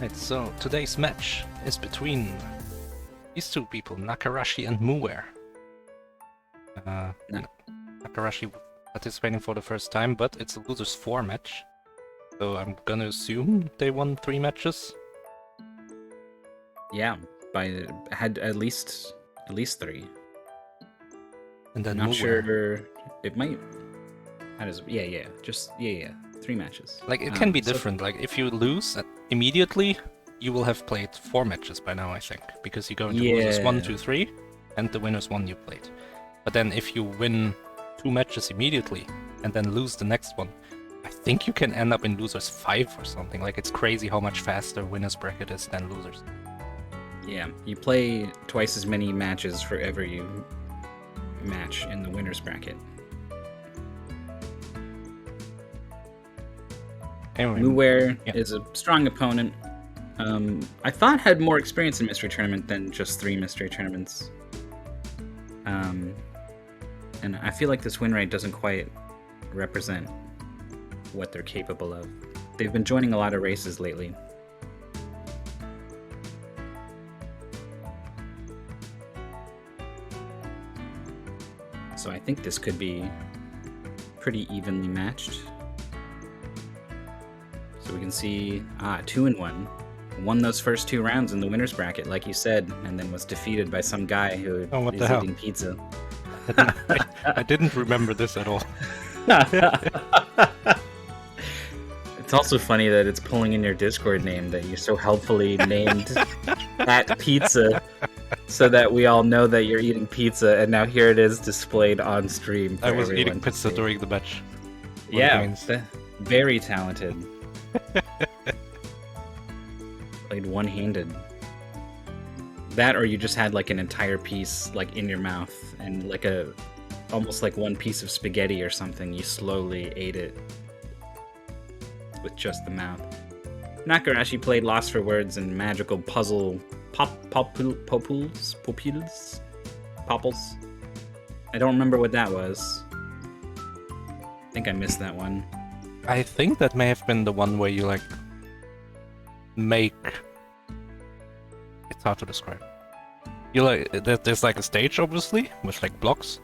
Right, so today's match is between these two people, Nakarashi and mooware. No. Nakarashi participating for the first time, but it's a losers 4 match. So I'm gonna assume they won 3 matches. Yeah, had at least 3. And then Not mooware. sure. It might. How does? Yeah. 3 matches. Like it can be different. Like if you lose immediately, you will have played 4 matches by now, I think, because you go into losers 1, 2, 3, and the winners 1 you played. But then if you win 2 matches immediately and then lose the next one, I think you can end up in losers 5 or something. Like it's crazy how much faster winners bracket is than losers. Yeah, you play twice as many matches for every match in the winners bracket. Anyway, mooware is a strong opponent. I thought had more experience in mystery tournament than just 3 mystery tournaments. And I feel like this win rate doesn't quite represent what they're capable of. They've been joining a lot of races lately. So I think this could be pretty evenly matched. So we can see 2-1. Won those first 2 rounds in the winner's bracket, like you said, and then was defeated by some guy who is eating pizza. I didn't remember this at all. It's also funny that it's pulling in your Discord name that you so helpfully named at pizza so that we all know that you're eating pizza, and now here it is displayed on stream. I was eating pizza during the match. Yeah, very talented. Played one-handed. That, or you just had like an entire piece like in your mouth and like almost like one piece of spaghetti or something. You slowly ate it with just the mouth. Nakarashi played Lost for Words and magical puzzle popples. I don't remember what that was. I think I missed that one. I think that may have been the one where you like make. It's hard to describe. You like there's like a stage obviously with like blocks.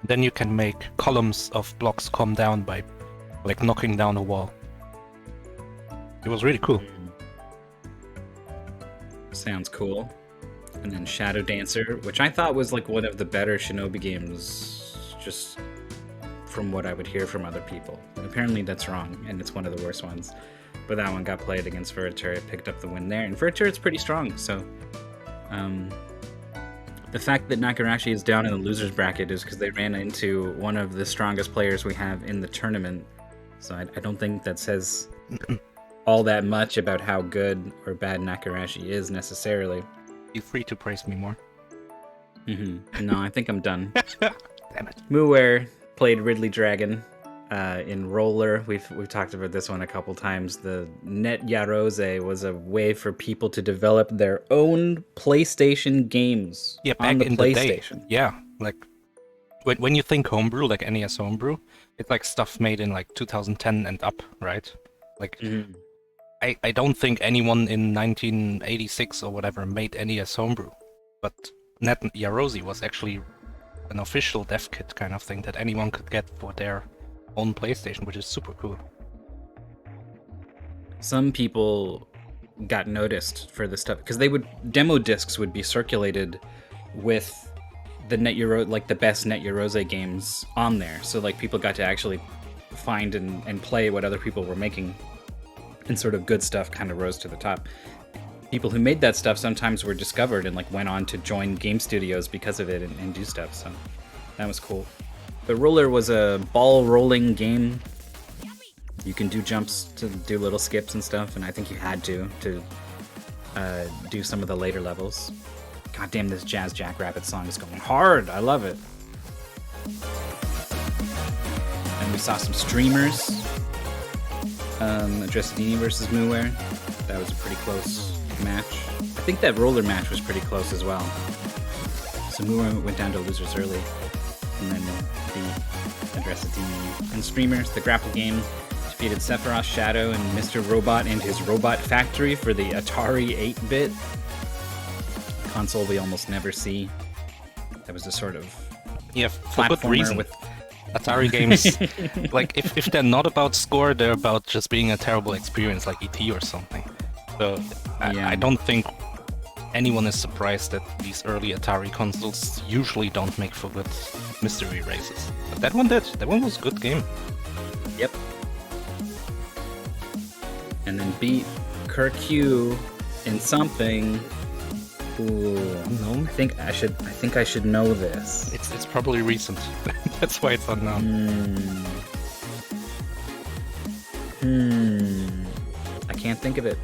Then you can make columns of blocks come down by like knocking down a wall. It was really cool. Sounds cool. And then Shadow Dancer, which I thought was like one of the better Shinobi games, just from what I would hear from other people. But apparently that's wrong, and it's one of the worst ones. But that one got played against Furniture. It picked up the win there, and Furniture is pretty strong, so the fact that Nakarashi is down in the losers bracket is because they ran into one of the strongest players we have in the tournament. So I don't think that says all that much about how good or bad Nakarashi is necessarily. Feel free to praise me more. No, I think I'm done. Damn it. mooware played Ridley Dragon in Roller. We've talked about this one a couple times. The Net Yarose was a way for people to develop their own PlayStation games. Yeah, back on the in PlayStation. the day. Yeah, like when you think homebrew, like NES homebrew, it's like stuff made in like 2010 and up, right? Like I don't think anyone in 1986 or whatever made NES homebrew, but Net Yarose was actually an official dev kit kind of thing that anyone could get for their own PlayStation, which is super cool. Some people got noticed for this stuff because demo discs would be circulated with the like the best Net Yarose games on there. So like people got to actually find and play what other people were making, and sort of good stuff kind of rose to the top. People who made that stuff sometimes were discovered and like went on to join game studios because of it and do stuff. So that was cool. The Roller was a ball rolling game. You can do jumps to do little skips and stuff, and I think you had to do some of the later levels. God damn, this Jazz Jackrabbit song is going hard. I love it. And we saw some streamers. Dressadini versus mooware. That was a pretty close match. I think that Roller match was pretty close as well. So mooware went down to losers early, and then the Dressadini and streamers. The grapple game defeated Sephiroth, Shadow, and Mr. Robot and his Robot Factory for the Atari 8-bit console we almost never see. That was a sort of for good platformer reason. with Atari games, like if they're not about score, they're about just being a terrible experience, like ET or something. So I don't think anyone is surprised that these early Atari consoles usually don't make for good mystery races. But that one did. That one was a good game. Yep. And then beat Kirk-Q in something. Ooh, Unknown? I think I should know this. It's probably recent. That's why it's unknown. I can't think of it.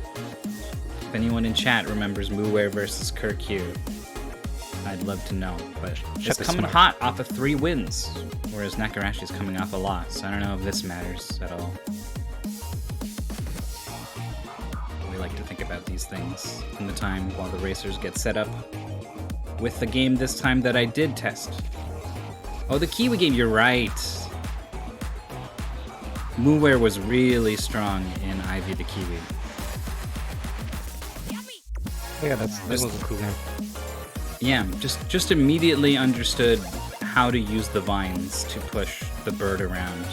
If anyone in chat remembers mooware versus Kirk-Q, I'd love to know. But it's coming hot off of 3 wins, whereas Nakarashi's coming off a loss. I don't know if this matters at all. We like to think about these things in the time while the racers get set up with the game this time that I did test. Oh, the Kiwi game, you're right. mooware was really strong in Ivy the Kiwi. Yeah, that was a cool game. Yeah, just immediately understood how to use the vines to push the bird around,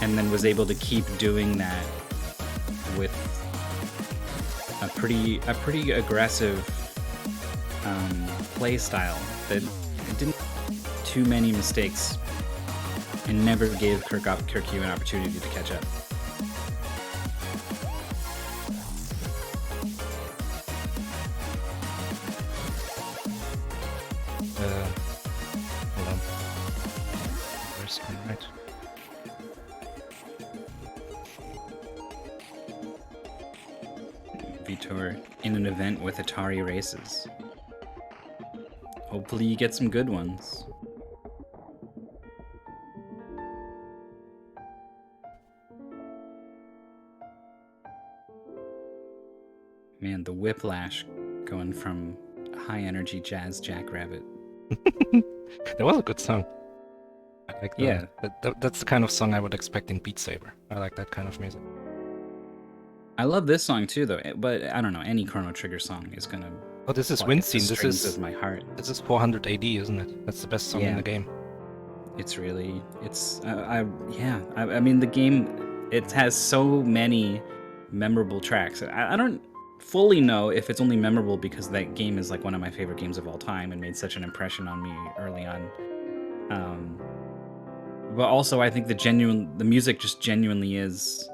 and then was able to keep doing that with a pretty aggressive play style that didn't too many mistakes and never gave Kirk-Q an opportunity to catch up. Hold on. Where's my right? Vitor in an event with Atari races. Hopefully you get some good ones. Man, the whiplash going from high energy jazz jackrabbit. That was a good song. I like that. Yeah. That's the kind of song I would expect in Beat Saber. I like that kind of music. I love this song too, though. But I don't know, any Chrono Trigger song is gonna. Oh, this is pluck at the Winston. This strings is of my heart. This is 400 AD, isn't it? That's the best song in the game. It's really, it's, I mean, the game, it has so many memorable tracks. I don't fully know if it's only memorable because that game is like one of my favorite games of all time and made such an impression on me early on. But also, I think the music just genuinely is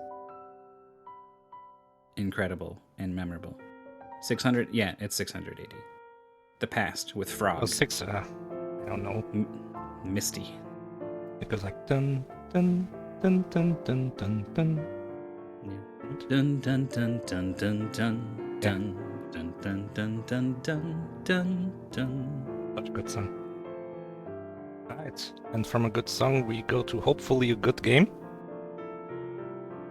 incredible and memorable. 600, yeah, it's 680. The Past with Frog. Oh, 6, I don't know. Misty. It goes like dun dun dun dun dun dun dun. Dun dun dun dun dun dun dun dun dun dun dun dun dun dun. Such a good song. Right, and from a good song we go to hopefully a good game.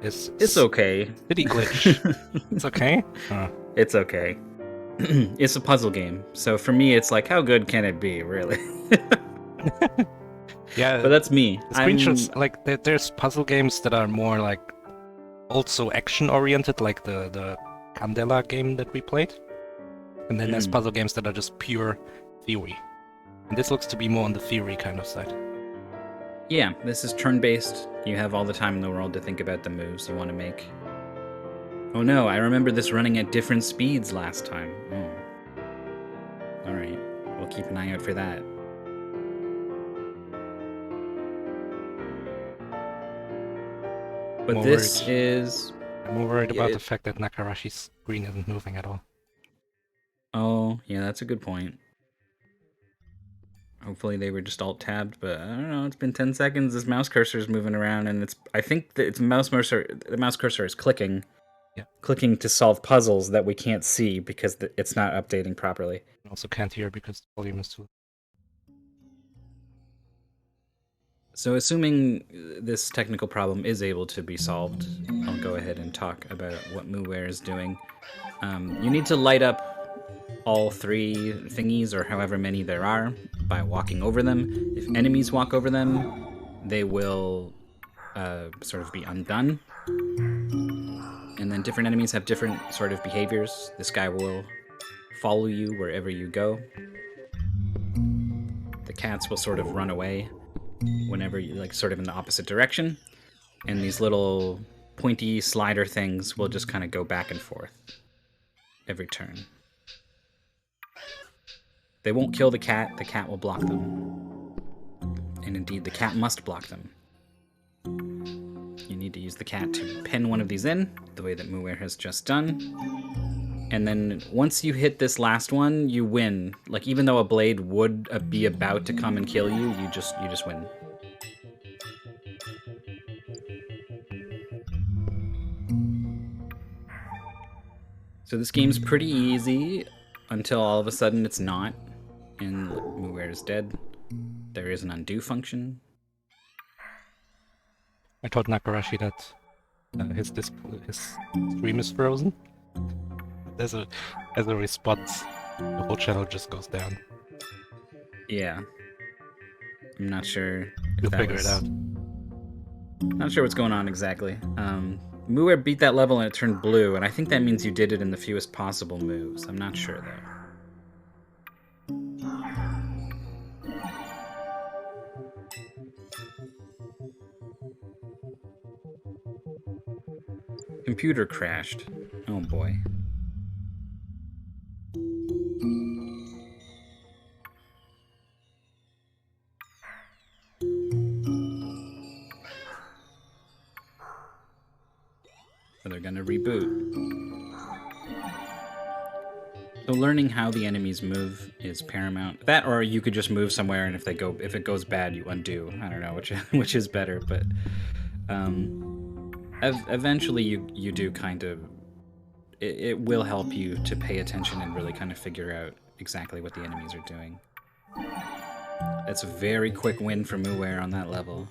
It's okay. Cityglitch. It's okay? It's okay. It's a puzzle game, so for me it's like, how good can it be, really? Yeah, but that's me. The screenshots, like there's puzzle games that are more like also action oriented, like the Candela game that we played, and then there's puzzle games that are just pure theory. And this looks to be more on the theory kind of side. Yeah, this is turn-based. You have all the time in the world to think about the moves you want to make. Oh no, I remember this running at different speeds last time. Oh. Alright, we'll keep an eye out for that. But this is... I'm more worried about the fact that Nakarashi's screen isn't moving at all. Oh, yeah, that's a good point. Hopefully they were just alt-tabbed, but I don't know, it's been 10 seconds, this mouse cursor is moving around, and I think that the mouse cursor is clicking. Yeah. Clicking to solve puzzles that we can't see because it's not updating properly. I also can't hear because the volume is too... So assuming this technical problem is able to be solved, I'll go ahead and talk about what mooware is doing. You need to light up all 3 thingies, or however many there are, by walking over them. If enemies walk over them, they will sort of be undone, then different enemies have different sort of behaviors. This guy will follow you wherever you go. The cats will sort of run away whenever you, like, sort of in the opposite direction. And these little pointy slider things will just kind of go back and forth every turn. They won't kill the cat will block them. And indeed, the cat must block them. You need to use the cat to pin one of these in, the way that mooware has just done. And then once you hit this last one, you win. Like, even though a blade would be about to come and kill you, you just win. So this game's pretty easy until all of a sudden it's not, and mooware is dead. There is an undo function. I told Nakarashi that his stream is frozen. As a response, the whole channel just goes down. Yeah. I'm not sure. You'll figure it out. Not sure what's going on exactly. mooware beat that level and it turned blue, and I think that means you did it in the fewest possible moves. I'm not sure though. Computer crashed. Oh boy. So they're gonna reboot. So learning how the enemies move is paramount. That, or you could just move somewhere, and if it goes bad, you undo. I don't know which is better, but eventually you do kind of. It will help you to pay attention and really kind of figure out exactly what the enemies are doing. That's a very quick win for mooware on that level.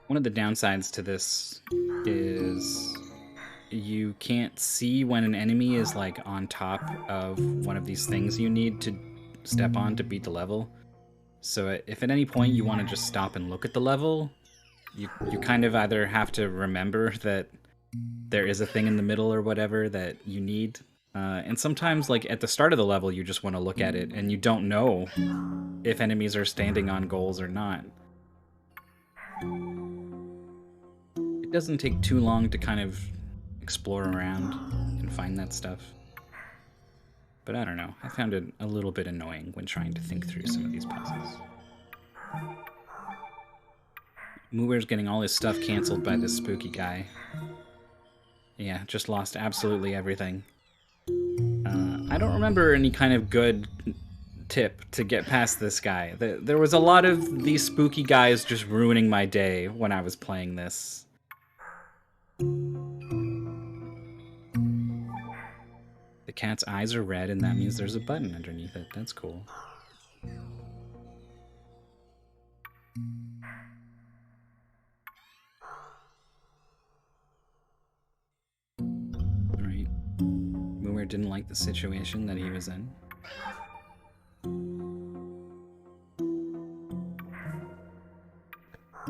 One of the downsides to this is you can't see when an enemy is like on top of one of these things you need to step on to beat the level. So if at any point you want to just stop and look at the level, you kind of either have to remember that there is a thing in the middle or whatever that you need. And sometimes, like, at the start of the level, you just want to look at it, and you don't know if enemies are standing on goals or not. It doesn't take too long to kind of explore around and find that stuff. But I don't know, I found it a little bit annoying when trying to think through some of these puzzles. mooware's getting all his stuff canceled by this spooky guy. Yeah, just lost absolutely everything. I don't remember any kind of good tip to get past this guy. There was a lot of these spooky guys just ruining my day when I was playing this. The cat's eyes are red, and that means there's a button underneath it. That's cool. Alright. mooware didn't like the situation that he was in.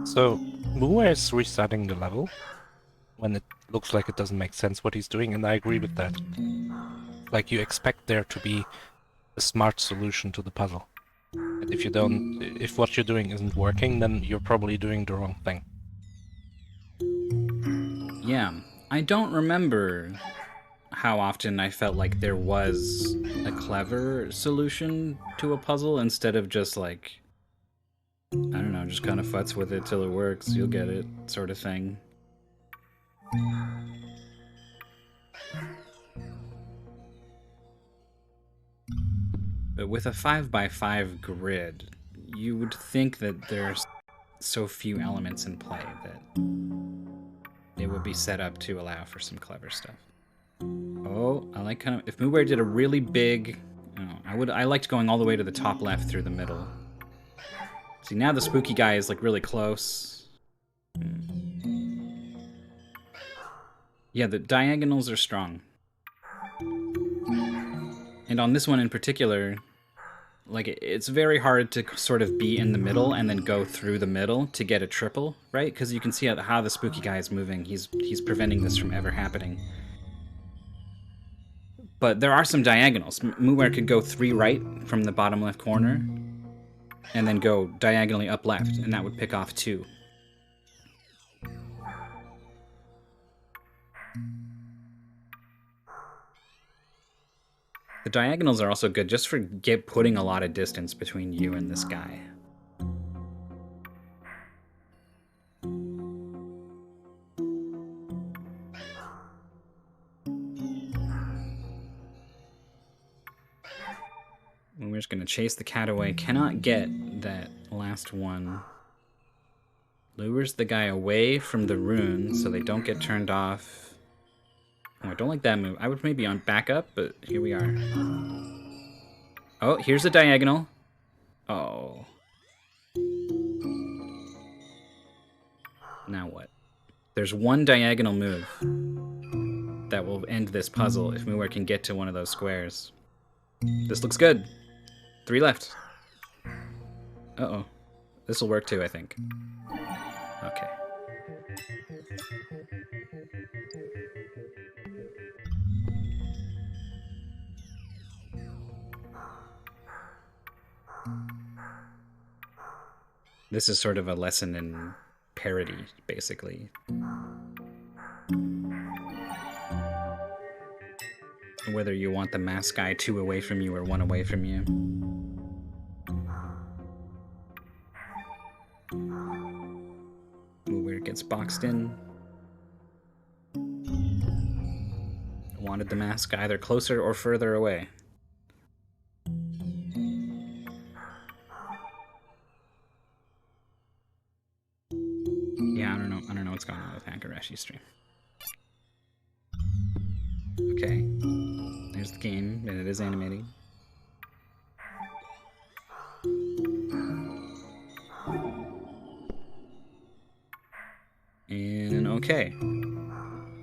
So, mooware is resetting the level when it looks like it doesn't make sense what he's doing, and I agree with that. Like, you expect there to be a smart solution to the puzzle. And if what you're doing isn't working, then you're probably doing the wrong thing. Yeah, I don't remember how often I felt like there was a clever solution to a puzzle instead of just like, I don't know, just kind of futz with it till it works, you'll get it, sort of thing. But with a 5x5 grid, you would think that there's so few elements in play that it would be set up to allow for some clever stuff. Oh, I like kind of, if mooware did a really big, I liked going all the way to the top left through the middle. See, now the spooky guy is like really close. Yeah, the diagonals are strong. And on this one in particular, like it's very hard to sort of be in the middle and then go through the middle to get a triple, right? Because you can see how the spooky guy is moving. He's preventing this from ever happening. But there are some diagonals. mooware could go 3 right from the bottom left corner, and then go diagonally up left, and that would pick off 2. The diagonals are also good just for putting a lot of distance between you and this guy. And we're just going to chase the cat away. Cannot get that last one. Lures the guy away from the runes so they don't get turned off. Oh, I don't like that move. I would maybe on back up, but here we are. Oh, here's a diagonal. Oh. Now what? There's one diagonal move that will end this puzzle if mooware can get to one of those squares. This looks good. 3 left. Uh-oh. This will work too, I think. Okay. This is sort of a lesson in parody, basically. Whether you want the mask guy 2 away from you or 1 away from you. mooware gets boxed in. Wanted the mask either closer or further away. Yeah, I don't know what's going on with Nakarashi's stream. Okay. There's the game, and it is animating. And okay.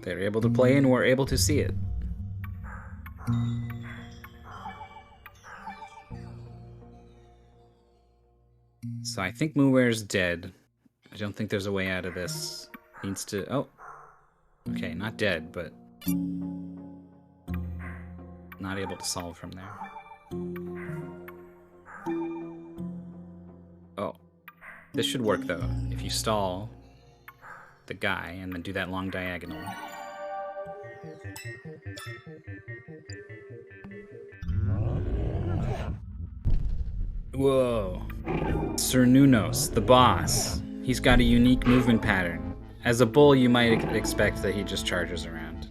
They're able to play and we're able to see it. So I think mooware's dead. I don't think there's a way out of this. Needs to... Oh. Okay, not dead, but... not able to solve from there. Oh. This should work, though. If you stall the guy and then do that long diagonal. Whoa. Sir Nunos, the boss. He's got a unique movement pattern. As a bull, you might expect that he just charges around.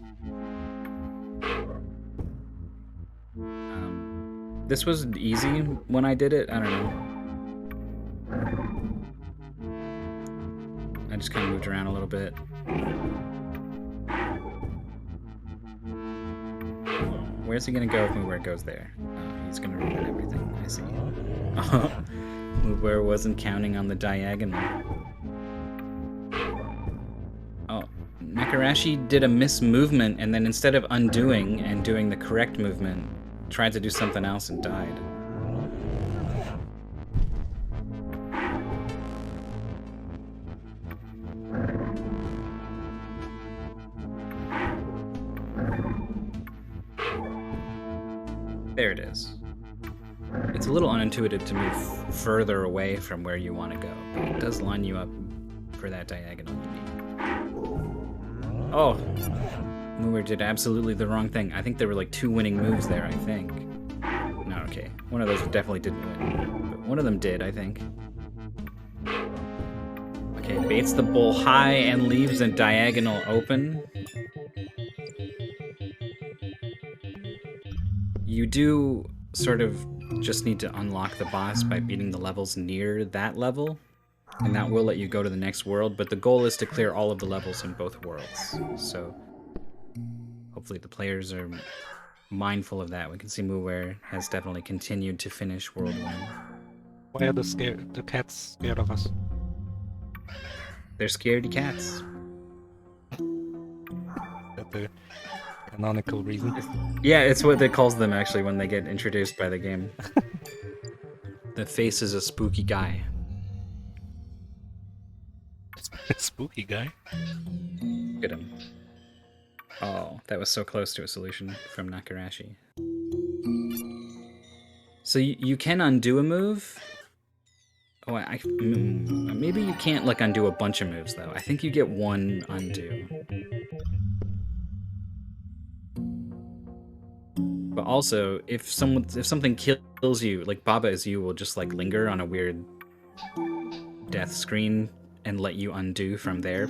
This was easy when I did it. I don't know. I just kind of moved around a little bit. Where's he gonna go if mooware goes there? Oh, he's gonna ruin everything. I see. mooware wasn't counting on the diagonal. Oh, Nakarashi did a mismovement and then instead of undoing and doing the correct movement, tried to do something else and died. There it is. It's a little unintuitive to move further away from where you want to go, but it does line you up for that diagonal you need. Oh! mooware did absolutely the wrong thing. I think there were like 2 winning moves there, I think. No, okay. One of those definitely didn't win. But one of them did, I think. Okay, baits the bull high and leaves a diagonal open. You do sort of just need to unlock the boss by beating the levels near that level, and that will let you go to the next world, but the goal is to clear all of the levels in both worlds. So hopefully the players are mindful of that. We can see mooware has definitely continued to finish World 1. Why are the cats scared of us? They're scaredy cats. That the canonical reason. Yeah, it's what it calls them actually when they get introduced by the game. The face is a spooky guy. Spooky guy. Look at him. Oh, that was so close to a solution from Nakarashi. So you can undo a move. Oh, maybe you can't like undo a bunch of moves though. I think you get one undo. But also, if something kills you, like Baba is you will just like linger on a weird death screen and let you undo from there.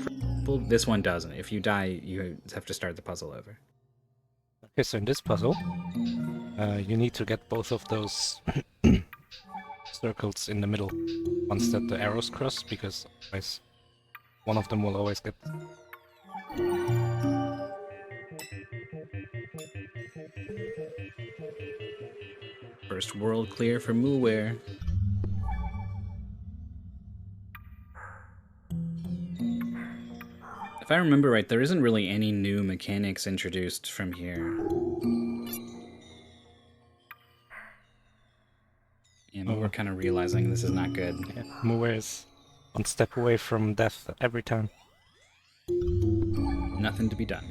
This one doesn't. If you die, you have to start the puzzle over. Okay, so in this puzzle, you need to get both of those circles in the middle once that the arrows cross, because otherwise one of them will always get... First world clear for mooware. If I remember right, there isn't really any new mechanics introduced from here. And we're kind of realizing this is not good. Yeah, mooware is one step away from death every time. Nothing to be done.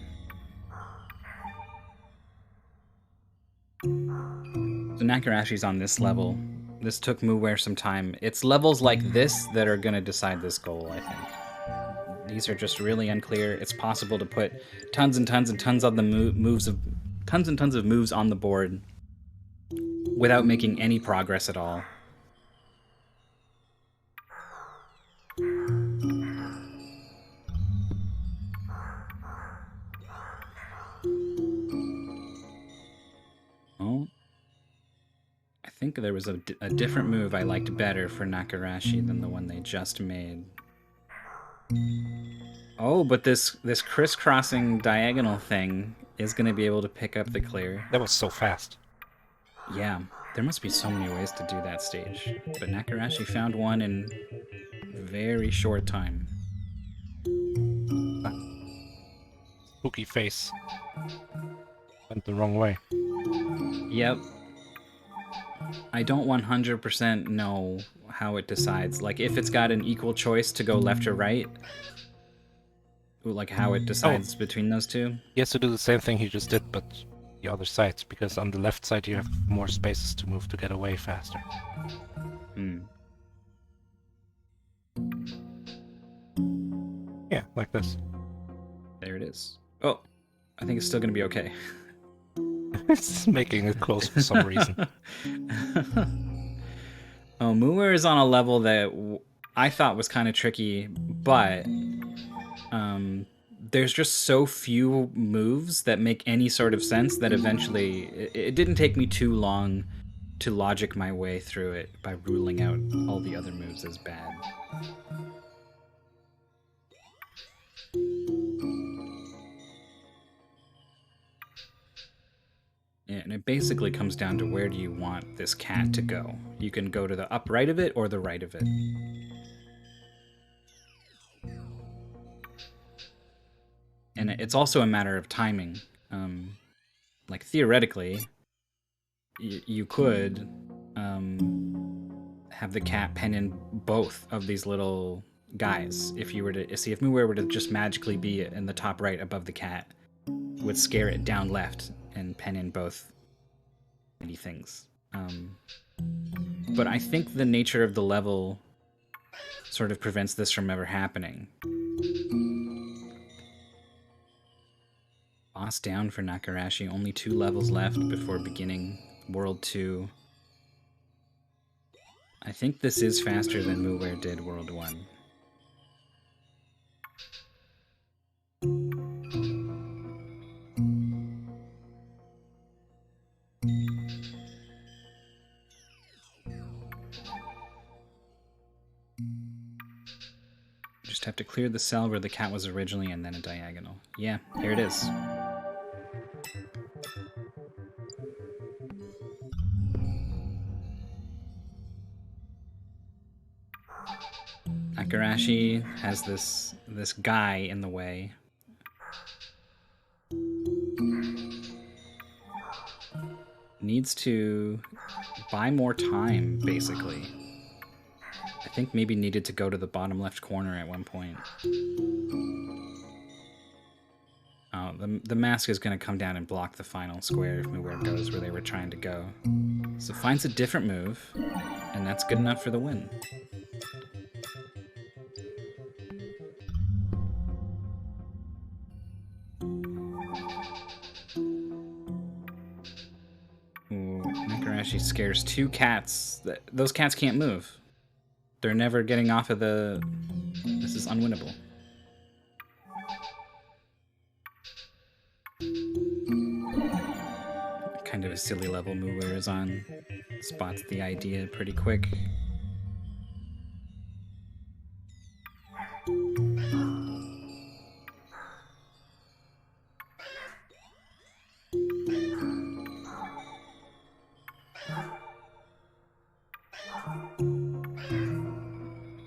So Nakarashi's on this level. This took mooware some time. It's levels like this that are going to decide this goal, I think. These are just really unclear. It's possible to put tons and tons and tons of the tons and tons of moves on the board without making any progress at all. Oh, I think there was a different move I liked better for Nakarashi than the one they just made. Oh, but this crisscrossing diagonal thing is going to be able to pick up the clear. That was so fast. Yeah, there must be so many ways to do that stage. But Nakarashi found one in very short time. Spooky face. Went the wrong way. Yep. I don't 100% know how it decides. Like, if it's got an equal choice to go left or right. Like, how it decides between those two. He has to do the same thing he just did, but the other side, because on the left side you have more spaces to move to get away faster. Yeah, like this. There it is. Oh, I think it's still going to be okay. It's making it close for some reason. Oh, mooware is on a level that I thought was kind of tricky, but there's just so few moves that make any sort of sense that eventually it didn't take me too long to logic my way through it by ruling out all the other moves as bad. Yeah, and it basically comes down to where do you want this cat to go. You can go to the upright of it or the right of it. And it's also a matter of timing. Like, theoretically, you could have the cat pen in both of these little guys. If you were to see if mooware were to just magically be in the top right above the cat, would scare it down left and pen in both things. But I think the nature of the level sort of prevents this from ever happening. Boss down for Nakarashi. Only 2 levels left before beginning World 2. I think this is faster than mooware did World 1. Just have to clear the cell where the cat was originally and then a diagonal. Yeah, here it is. Nakarashi has this guy in the way. needs to buy more time, basically. I think maybe needed to go to the bottom left corner at one point. Oh, the mask is going to come down and block the final square if mooware goes where they were trying to go. So finds a different move, and that's good enough for the win. Ooh, Nakarashi scares 2 cats. Those cats can't move. They're never getting off of the... This is unwinnable. Kind of a silly level mooware is on. Spots the idea pretty quick.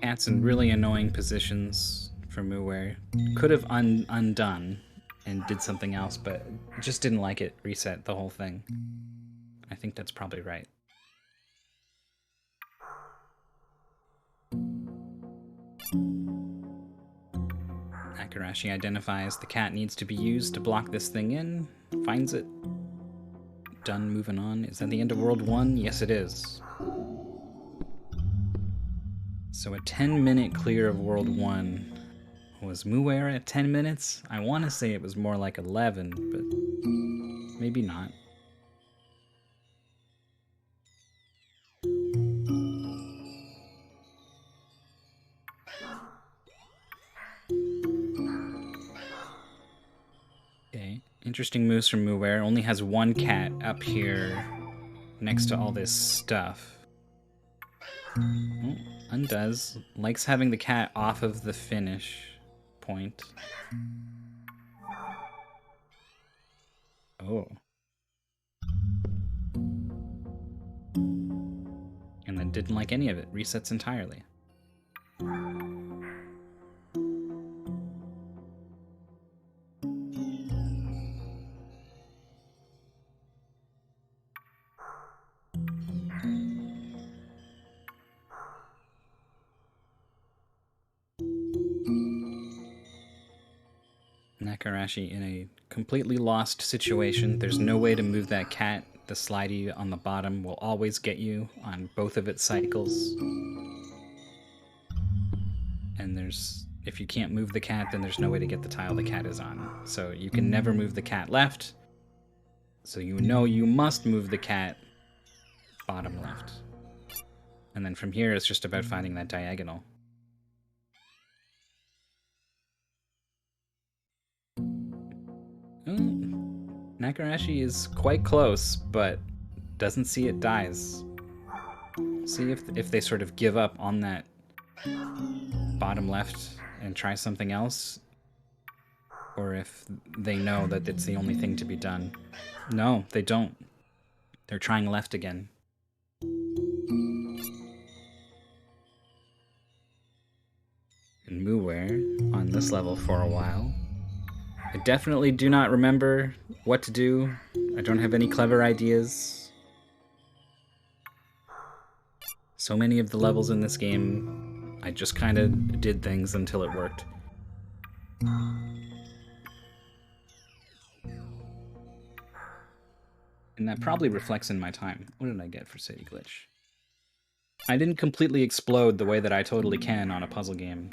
Cats in really annoying positions for mooware. Could have undone and did something else, but just didn't like it. Reset the whole thing. I think that's probably right. Nakarashi identifies the cat needs to be used to block this thing in, finds it. Done, moving on. Is that the end of World 1? Yes, it is. So a 10-minute clear of World 1. Was mooware at 10 minutes? I want to say it was more like 11, but maybe not. Okay, interesting moves from mooware. Only has 1 cat up here next to all this stuff. Oh, undoes. Likes having the cat off of the finish point. Oh. And then didn't like any of it. Resets entirely. Nakarashi in a completely lost situation. There's no way to move that cat. The slidey on the bottom will always get you on both of its cycles. And if you can't move the cat, then there's no way to get the tile the cat is on. So you can never move the cat left. So you know you must move the cat bottom left. And then from here, it's just about finding that diagonal. Nakarashi is quite close, but doesn't see it dies. See if they sort of give up on that bottom left and try something else, or if they know that it's the only thing to be done. No, they don't. They're trying left again. And mooware on this level for a while. I definitely do not remember what to do. I don't have any clever ideas. So many of the levels in this game, I just kind of did things until it worked. And that probably reflects in my time. What did I get for Cityglitch? I didn't completely explode the way that I totally can on a puzzle game.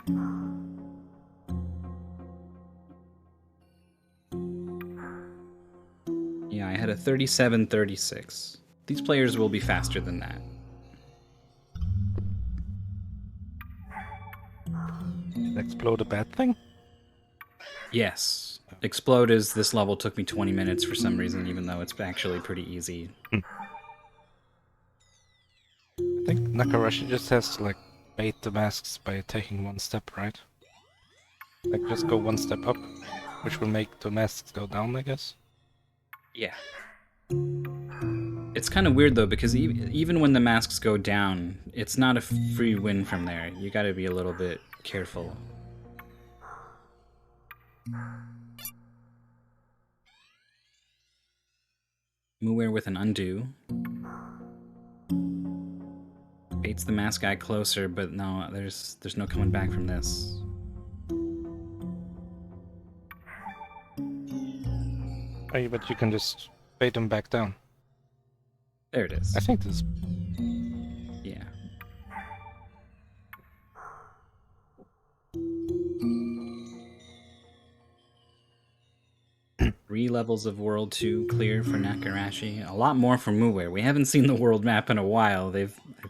Yeah, I had a 37-36. These players will be faster than that. Did explode a bad thing? Yes. Explode is this level took me 20 minutes for some reason, even though it's actually pretty easy. I think Nakarashi just has to, like, bait the masks by taking 1 step, right? Like, just go 1 step up, which will make the masks go down, I guess? Yeah. It's kind of weird, though, because even when the masks go down, it's not a free win from there. You gotta be a little bit careful. mooware with an undo. Baits the mask guy closer, but no, there's no coming back from this. Oh, but you can just bait him back down. There it is. I think this. Yeah. Three levels of World 2 clear for Nakarashi. A lot more for mooware. We haven't seen the world map in a while.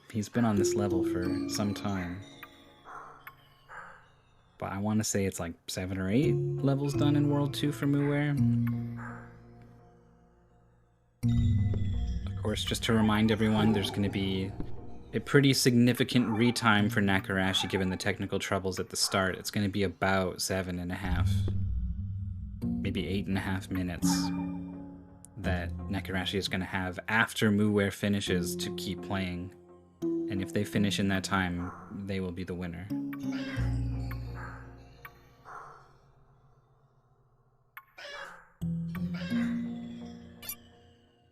He's been on this level for some time. But I want to say it's like 7 or 8 levels done in World 2 for mooware. Of course, just to remind everyone, there's going to be a pretty significant retime for Nakarashi given the technical troubles at the start. It's going to be about 7.5, maybe 8.5 minutes that Nakarashi is going to have after mooware finishes to keep playing. And if they finish in that time, they will be the winner.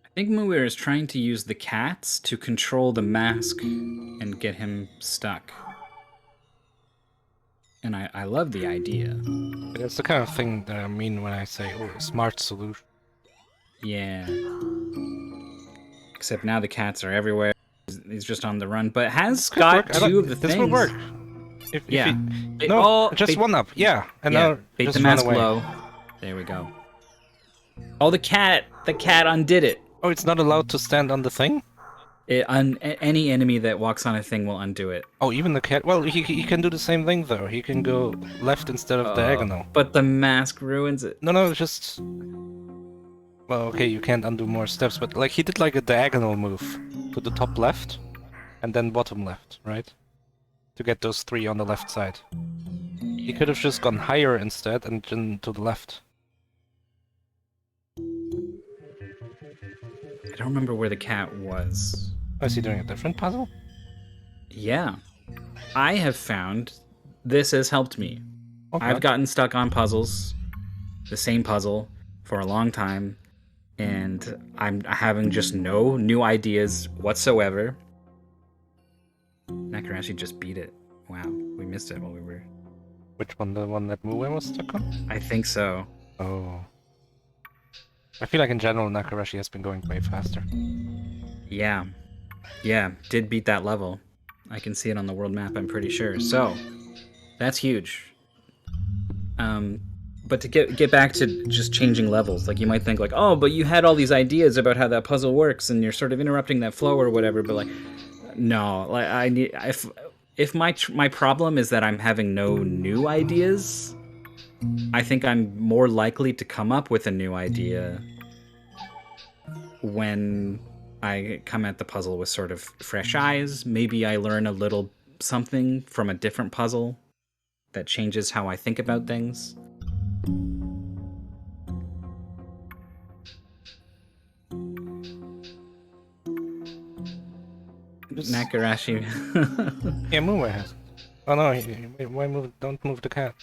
I think mooware is trying to use the cats to control the mask and get him stuck. And I love the idea. It's the kind of thing that I mean when I say, oh, a smart solution. Yeah. Except now the cats are everywhere. He's just on the run, but has got two of the things. This will work. If just one up. Yeah, and now bait just the mask run away. low. There we go. Oh, the cat undid it. Oh, it's not allowed to stand on the thing? Any enemy that walks on a thing will undo it. Oh, even the cat? Well, he can do the same thing, though. He can go left instead of diagonal. But the mask ruins it. No, just... Well, okay, you can't undo more steps, but like he did like a diagonal move to the top left and then bottom left, right? To get those 3 on the left side. He could have just gone higher instead and then to the left. I don't remember where the cat was. Oh, is he doing a different puzzle? Yeah. I have found this has helped me. Okay. I've gotten stuck on puzzles, the same puzzle, for a long time, and I'm having just no new ideas whatsoever. Nakarashi just beat it. Wow, we missed it while we were... Which one? The one that mooware was stuck on? I think so. Oh. I feel like in general Nakarashi has been going way faster. Yeah. Yeah, did beat that level. I can see it on the world map, I'm pretty sure. So, that's huge. But to get back to just changing levels, like you might think like, oh, but you had all these ideas about how that puzzle works and you're sort of interrupting that flow or whatever, but like, no, like if my problem is that I'm having no new ideas, I think I'm more likely to come up with a new idea when I come at the puzzle with sort of fresh eyes. Maybe I learn a little something from a different puzzle that changes how I think about things. Nakarashi. Yeah, mooware has. Oh no, why move? Don't move the cat.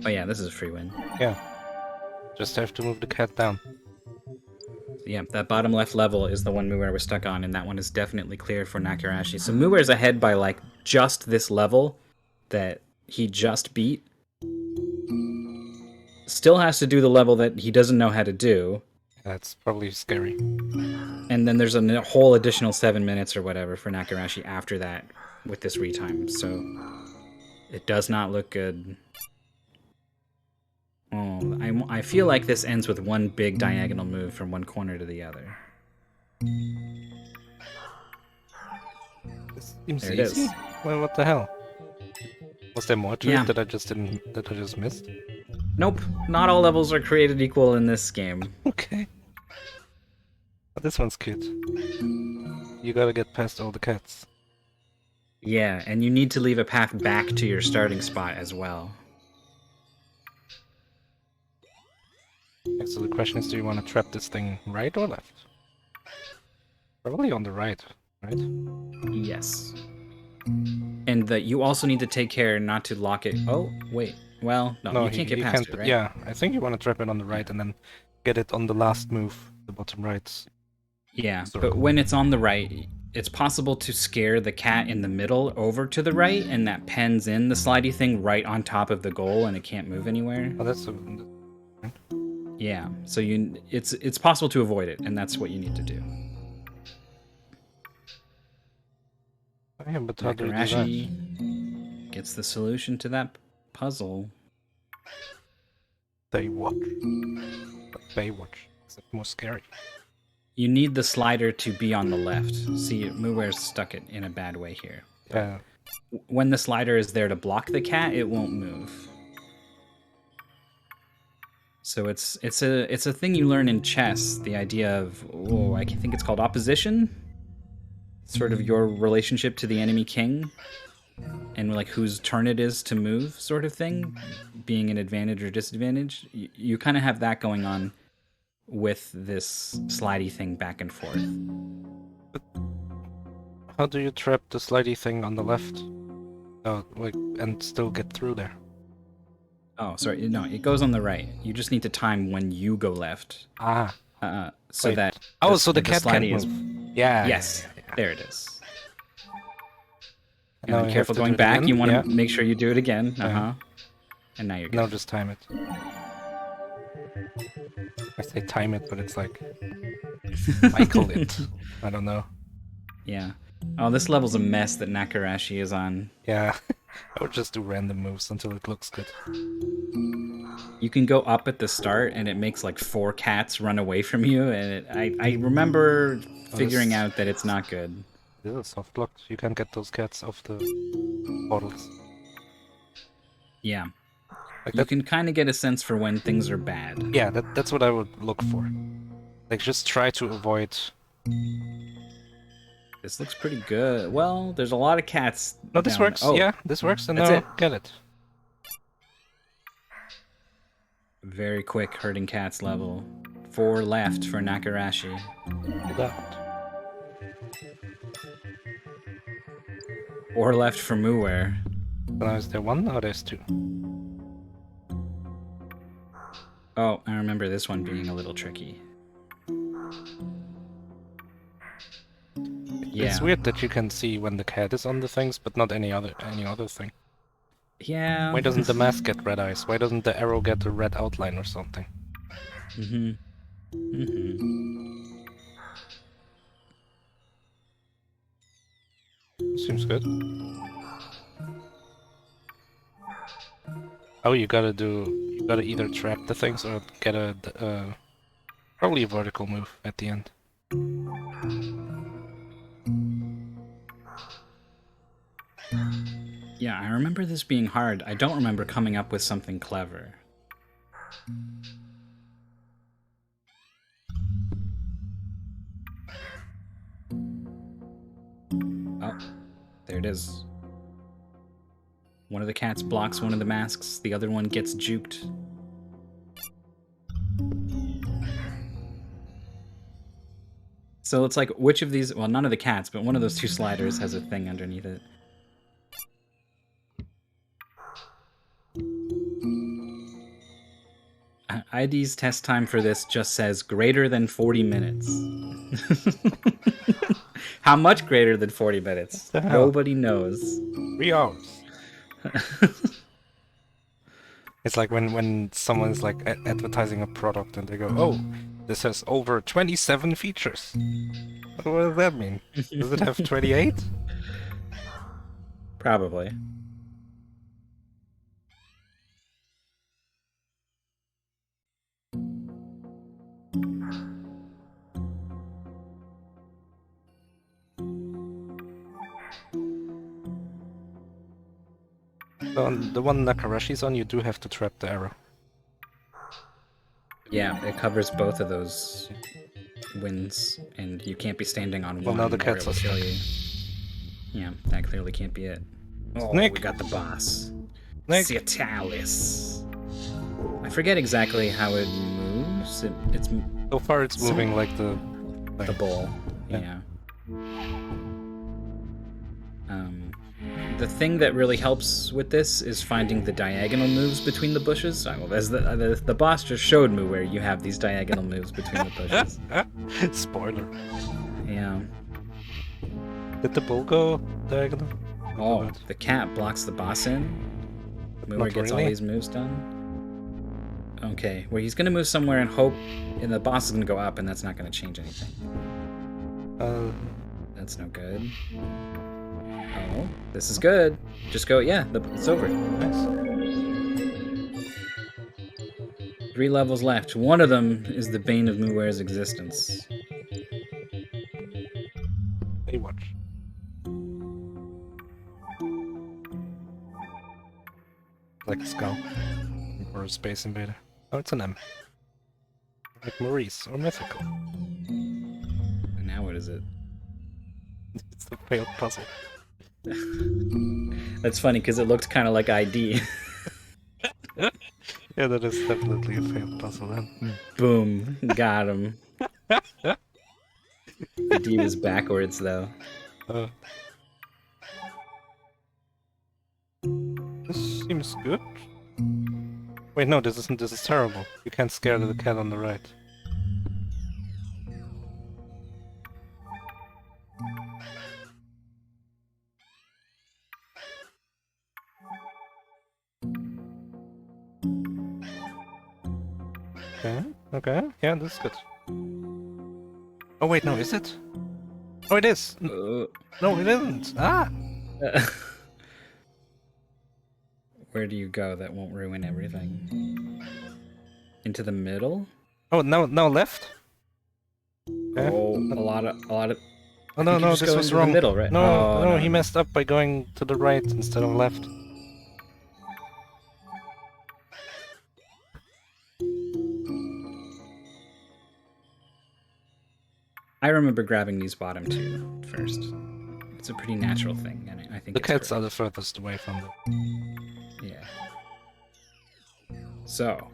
Oh yeah, this is a free win. Yeah. Just have to move the cat down. Yeah, that bottom left level is the one mooware was stuck on, and that one is definitely clear for Nakarashi. So mooware's ahead by like just this level that he just beat. Still has to do the level that he doesn't know how to do. That's probably scary. And then there's a whole additional 7 minutes or whatever for Nakarashi after that with this retime. So it does not look good. Oh, I feel like this ends with one big diagonal move from one corner to the other. This seems There it easy. is. Well, what the hell? Was there more to Yeah. it that I just missed? Nope, not all levels are created equal in this game. Okay. But this one's cute. You gotta get past all the cats. Yeah, and you need to leave a path back to your starting spot as well. So the question is, do you want to trap this thing right or left? Probably on the right, right? Yes. And that you also need to take care not to lock it. Oh, wait. Well, no, you can't get past it, right? Yeah, I think you want to trap it on the right and then get it on the last move, the bottom right. Yeah, Circle. but when it's on the right, it's possible to scare the cat in the middle over to the right, and that pens in the slidey thing right on top of the goal, and it can't move anywhere. Oh, that's Yeah, so it's possible to avoid it, and that's what you need to do. yeah, but how do you do that? Nakarashi gets the solution to that puzzle. Baywatch. But Baywatch. Is it more scary? You need the slider to be on the left. See, Mooware's stuck it in a bad way here. Yeah. When the slider is there to block the cat, it won't move. So it's a thing you learn in chess. The idea of I think it's called opposition. Sort of your relationship to the enemy king, and like whose turn it is to move, sort of thing, being an advantage or disadvantage. You kind of have that going on with this slidey thing back and forth. But how do you trap the slidey thing on the left? Oh, like, and still get through there? Oh, sorry. No, it goes on the right. You just need to time when you go left. Ah. So Wait. that... Oh, so the cat can't slidey move. Yeah. Yes, Yeah. there it is. Now And you careful have to going do it back. again. You want Yeah. to make sure you do it again. Yeah. And now you're good. Now just time it. I say time it, but it's like Michael it. I don't know. Yeah. Oh, this level's a mess that Nakarashi is on. Yeah. I would just do random moves until it looks good. You can go up at the start, and it makes like 4 cats run away from you. And I remember figuring out that it's not good. This is soft locked. You can get those cats off the portals. Yeah. Like You can kind of get a sense for when things are bad. Yeah, that's what I would look for. Like, just try to avoid... This looks pretty good. Well, there's a lot of cats. No, this down. works. Oh, Yeah, this works. And that's now it. Get it. Very quick herding cats level. 4 left for Nakarashi. Hold out. 4 left for Mooware. So now is there 1 or there's 2? Oh, I remember this one being a little tricky. Yeah. It's weird that you can see when the cat is on the things, but not any other thing. Yeah. Why doesn't the mask get red eyes? Why doesn't the arrow get a red outline or something? Seems good. Oh, you gotta either trap the things or get a probably a vertical move at the end. Yeah, I remember this being hard. I don't remember coming up with something clever. Oh, there it is. One of the cats blocks one of the masks, the other one gets juked. So it's like, which of these... Well, none of the cats, but one of those 2 sliders has a thing underneath it. ID's test time for this just says greater than 40 minutes. How much greater than 40 minutes? Nobody knows. 3 hours. It's like when someone's like advertising a product and they go, "Oh, this has over 27 features." What does that mean? Does it have 28? Probably. So on the one Nakarashi's on, you do have to trap the arrow. Yeah, it covers both of those wins, and you can't be standing on one. Well, now the or cats it'll are kill stuck. you. Yeah, that clearly can't be it. Oh, Snake. we got the boss. Snake. Cityglitch. I forget exactly how it moves. It's So far, it's moving like the the ball. Yeah. Yeah. The thing that really helps with this is finding the diagonal moves between the bushes. Well, as the boss just showed me where you have these diagonal moves between the bushes. Spoiler. Yeah. Did the bull go diagonal? Oh, the cat blocks the boss in. Mooware gets all these moves done. Okay, well he's gonna move somewhere and hope, and the boss is gonna go up, and that's not gonna change anything. That's no good. Oh, this is good. Just go, yeah, it's over. Nice. 3 levels left. One of them is the bane of Mooware's existence. Hey, watch. Like a skull. Or a space invader. Oh, it's an M. Like Maurice, or Mythical. And now what is it? It's the failed puzzle. That's funny, because it looked kind of like ID. Yeah, that is definitely a failed puzzle then. Boom. Got him. The D was backwards, though. This seems good. Wait, no, this isn't. This is terrible. You can't scare the cat on the right. Okay, okay, yeah, this is good. Oh wait, no, is it? Oh, it is! No, it isn't! Ah! Where do you go that won't ruin everything? Into the middle? Oh, now left? Okay. Oh, a lot of... Oh no, no, this was wrong. The middle, right? No, no, he messed up by going to the right instead of left. I remember grabbing these bottom two first. It's a pretty natural thing, and I think the cats are the furthest away from them. Yeah. So.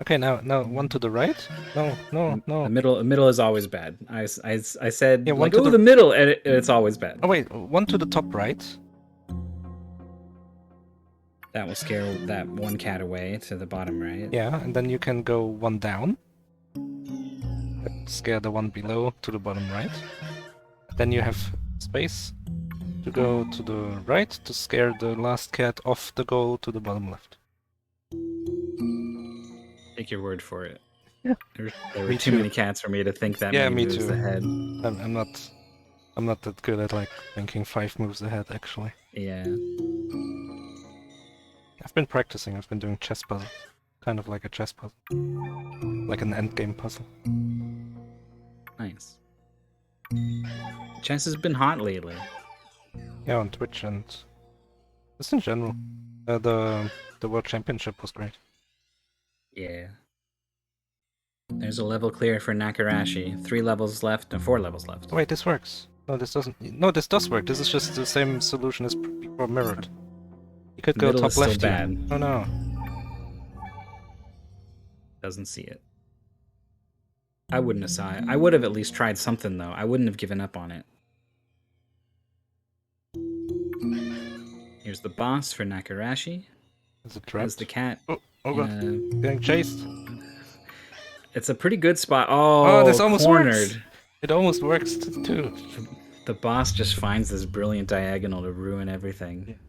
Okay, now one to the right? No. The middle is always bad. I said, yeah, like, the middle, and it's always bad. Oh wait, one to the top right? That will scare that one cat away to the bottom right. Yeah, and then you can go one down. Scare the one below to the bottom right. Then you have space to go to the right to scare the last cat off the goal to the bottom left. Take your word for it. Yeah. There were too many cats for me to think that many many moves moves ahead. I'm not that good at like thinking 5 moves ahead actually. Yeah. I've been practicing, I've been doing chess puzzles. Kind of like a chess puzzle. Like an endgame puzzle. Nice. Chess has been hot lately. Yeah, on Twitch and just in general. The World Championship was great. Yeah. There's a level clear for Nakarashi. 3 levels left and 4 levels left. Oh, wait, this works. No, this doesn't. No, this does work. This is just the same solution as before mirrored. You could go top left. Bad. Oh no. Doesn't see it. I wouldn't have saw it. I would have at least tried something though. I wouldn't have given up on it. Here's the boss for Nakarashi. Is it trapped? There's the cat. Oh god. Getting chased. It's a pretty good spot. Oh, this almost cornered. works. It almost works too. The boss just finds this brilliant diagonal to ruin everything.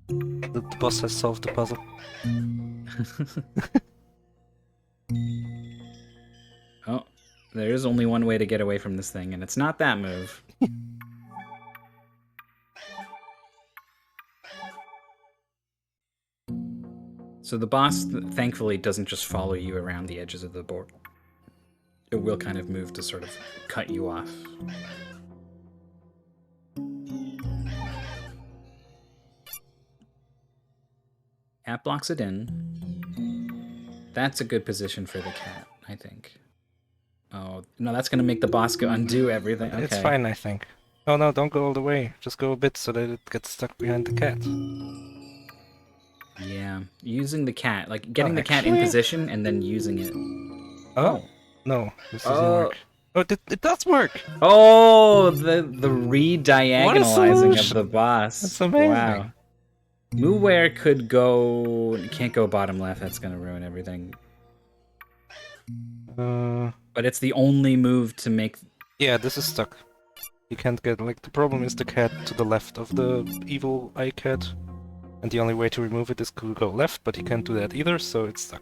Yeah. The boss has solved the puzzle. Oh, there is only one way to get away from this thing, and it's not that move. So the boss, thankfully, doesn't just follow you around the edges of the board. It will kind of move to sort of cut you off. Cat blocks it in. That's a good position for the cat, I think. Oh, no, that's going to make the boss undo everything. Okay. It's fine, I think. Oh no, don't go all the way. Just go a bit so that it gets stuck behind the cat. Yeah, using the cat, like getting the cat in position and then using it. Oh. No, this doesn't work. Oh, it does work! Oh, the re-diagonalizing of solution! the boss. That's amazing. Wow. Mooware could go... You can't go bottom left. That's going to ruin everything. But it's the only move to make... Yeah, this is stuck. You can't get... Like, the problem is the cat to the left of the evil eye cat. And the only way to remove it is to go left, but he can't do that either, so it's stuck.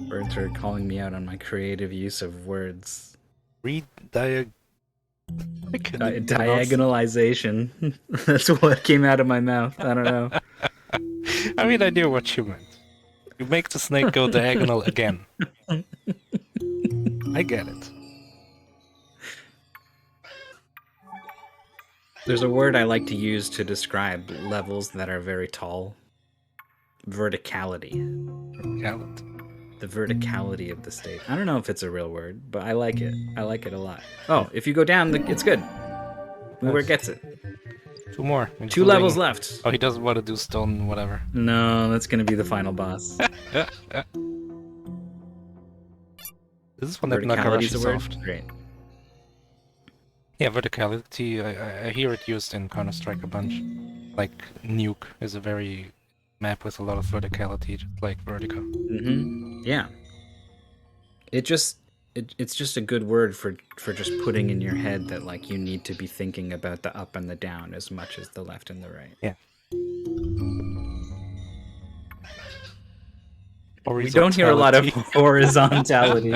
Birds are calling me out on my creative use of words. Diagonalization. That's what came out of my mouth. I don't know. I mean, I knew what you meant. You make the snake go diagonal again. I get it. There's a word I like to use to describe levels that are very tall. Verticality. Verticality. The verticality of the stage. I don't know if it's a real word, but I like it. I like it a lot. Oh, if you go down, it's good. Where it gets it. 2 more. 2 levels left. Oh, he doesn't want to do stone, whatever. No, that's going to be the final boss. This is one that Nakarashi word? solved. Great. Yeah, verticality, I hear it used in Counter-Strike a bunch. Like, Nuke is a very map with a lot of verticality, just like Vertigo. Mm-hmm. Yeah. It's just a good word for just putting in your head that, like, you need to be thinking about the up and the down as much as the left and the right. Yeah. We don't hear a lot of horizontality.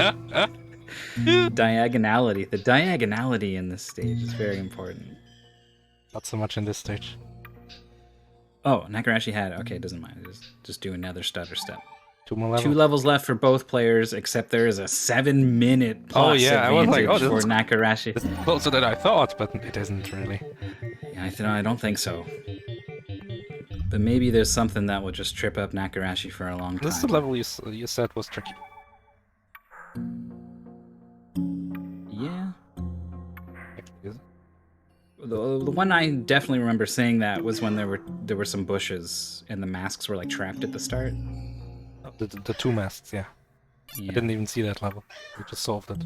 Diagonality. The diagonality in this stage is very important. Not so much in this stage. Oh, Nakarashi had... Okay, it doesn't mind. Just do another stutter step. 2 more levels. 2 levels left for both players, except there is a 7-minute plus advantage for Nakarashi. This is closer than I thought, but it isn't really. Yeah, I don't think so. But maybe there's something that will just trip up Nakarashi for a long time. This is the level you said was tricky. Yeah. The one I definitely remember saying that was when there were some bushes and the masks were like trapped at the start. The 2 masks, yeah. I didn't even see that level. We just solved it.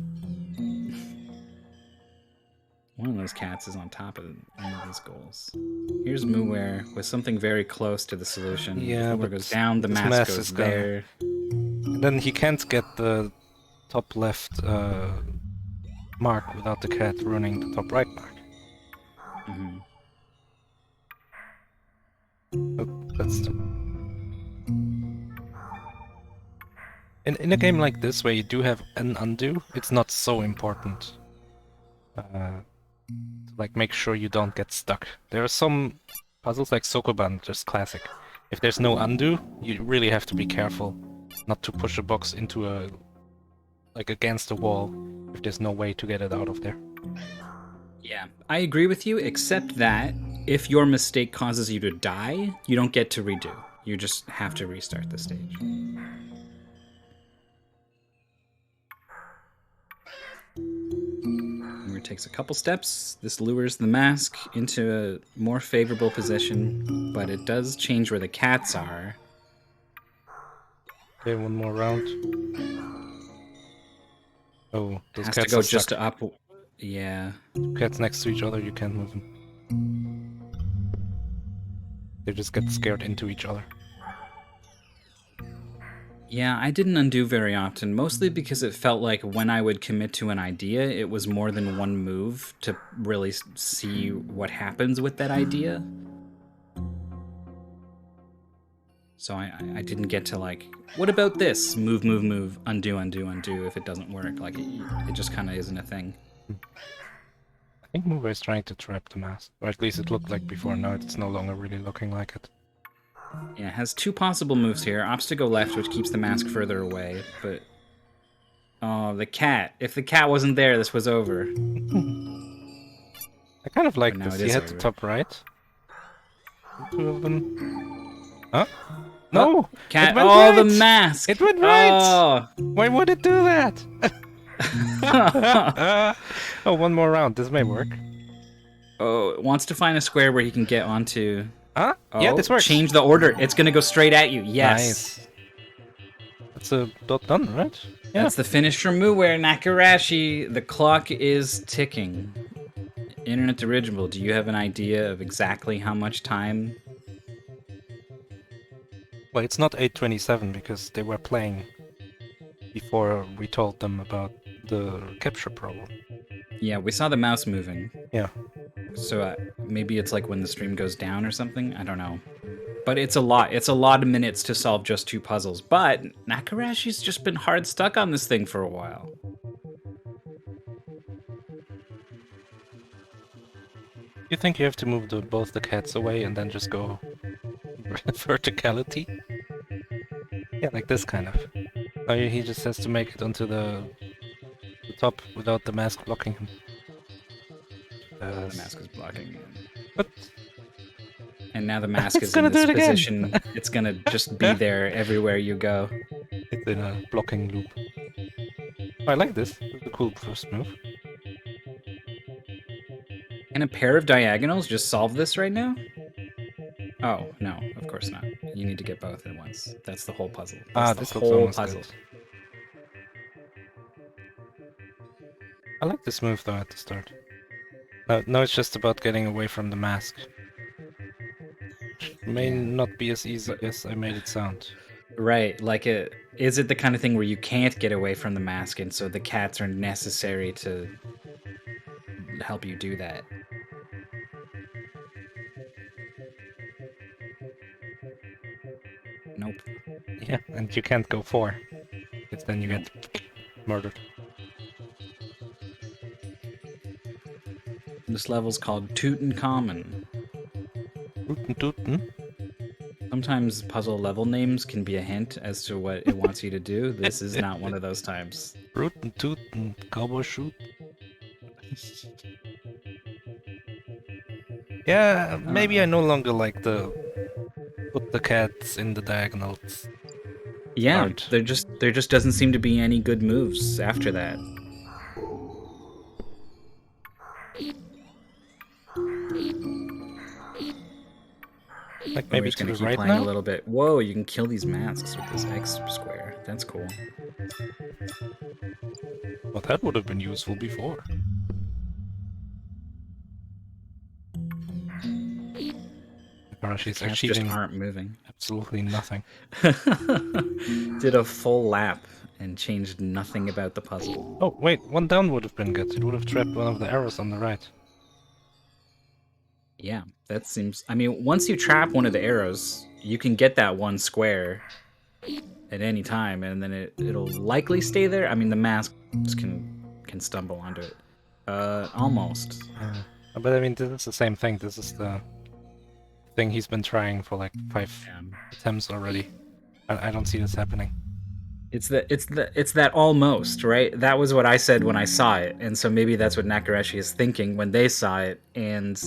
One of those cats is on top of one of these goals. Here's mooware with something very close to the solution. Yeah, but goes down, the mask goes there. And then he can't get the top left mark without the cat ruining the top right mark. Mm-hmm. Oh, that's in a game like this where you do have an undo, it's not so important. Like, make sure you don't get stuck. There are some puzzles like Sokoban, just classic. If there's no undo, you really have to be careful not to push a box into against a wall if there's no way to get it out of there. Yeah, I agree with you, except that if your mistake causes you to die, you don't get to redo. You just have to restart the stage. It takes a couple steps. This lures the mask into a more favorable position, but it does change where the cats are. Okay, 1 more round. Oh, those has cats to go are just stuck. up. Yeah. Cats next to each other, you can't move them. They just get scared into each other. Yeah, I didn't undo very often, mostly because it felt like when I would commit to an idea, it was more than one move to really see what happens with that idea. So I didn't get to, like, what about this? Move, move, move, undo, undo, undo if it doesn't work. Like, it just kind of isn't a thing. I think mooware is trying to trap the mask, or at least it looked like before. Now it's no longer really looking like it. Yeah, it has 2 possible moves here. Opts to go left, which keeps the mask further away, but... Oh, the cat. If the cat wasn't there, this was over. I kind of like this. He had over. the top right. 2 of them. Huh? No! Cat. It went right. right. The mask! It went right! Oh. Why would it do that? Oh, 1 more round. This may work. Oh, it wants to find a square where he can get onto... Huh? Oh, Yeah, this works. Change the order. It's gonna go straight at you. Yes. Nice. That's a dot done, right? That's the finish from mooware, Nakarashi. The clock is ticking. Internet Original, do you have an idea of exactly how much time? Well, it's not 8:27 because they were playing before we told them about the capture problem. Yeah, we saw the mouse moving. Yeah. So maybe it's like when the stream goes down or something. I don't know. But it's a lot. It's a lot of minutes to solve just 2 puzzles. But Nakarashi's just been hard stuck on this thing for a while. You think you have to move both the cats away and then just go verticality? Yeah, like this kind of. Oh, he just has to make it onto the top without the mask blocking him. The mask is blocking him. But and now the mask is in this position. It's gonna just be there everywhere you go. It's in a blocking loop. Oh, I like this. It's a cool first move. Can a pair of diagonals just solve this right now? Oh, no, of course not. You need to get both at once. That's the whole puzzle. That's this the looks whole almost puzzle. good. I like this move though at the start. No, it's just about getting away from the mask. Which may not be as easy as I made it sound. Right, like is it the kind of thing where you can't get away from the mask and so the cats are necessary to help you do that? Nope. Yeah, and you can't go 4. Because then you get murdered. This level's called Tutankhamun. Tootin'. Sometimes puzzle level names can be a hint as to what it wants you to do. This is not one of those times. Rootin' tootin' cowboy shoot. Yeah, maybe I no longer like the put the cats in the diagonals. Yeah, part. there just doesn't seem to be any good moves after that. Like maybe to the right playing now? a little bit. Whoa, you can kill these masks with this X square. That's cool. Well, that would have been useful before. Nakarashi's Cats achieving just aren't moving. absolutely nothing. Did a full lap and changed nothing about the puzzle. Oh, wait, one down would have been good. It would have trapped one of the arrows on the right. Yeah, that seems... I mean, once you trap one of the arrows, you can get that one square at any time, and then it'll likely stay there. I mean, the masks can stumble onto it. Almost. But I mean, this is the same thing. This is the thing he's been trying for like 5 attempts already. I don't see this happening. It's that almost, right? That was what I said when I saw it, and so maybe that's what Nakarashi is thinking when they saw it, and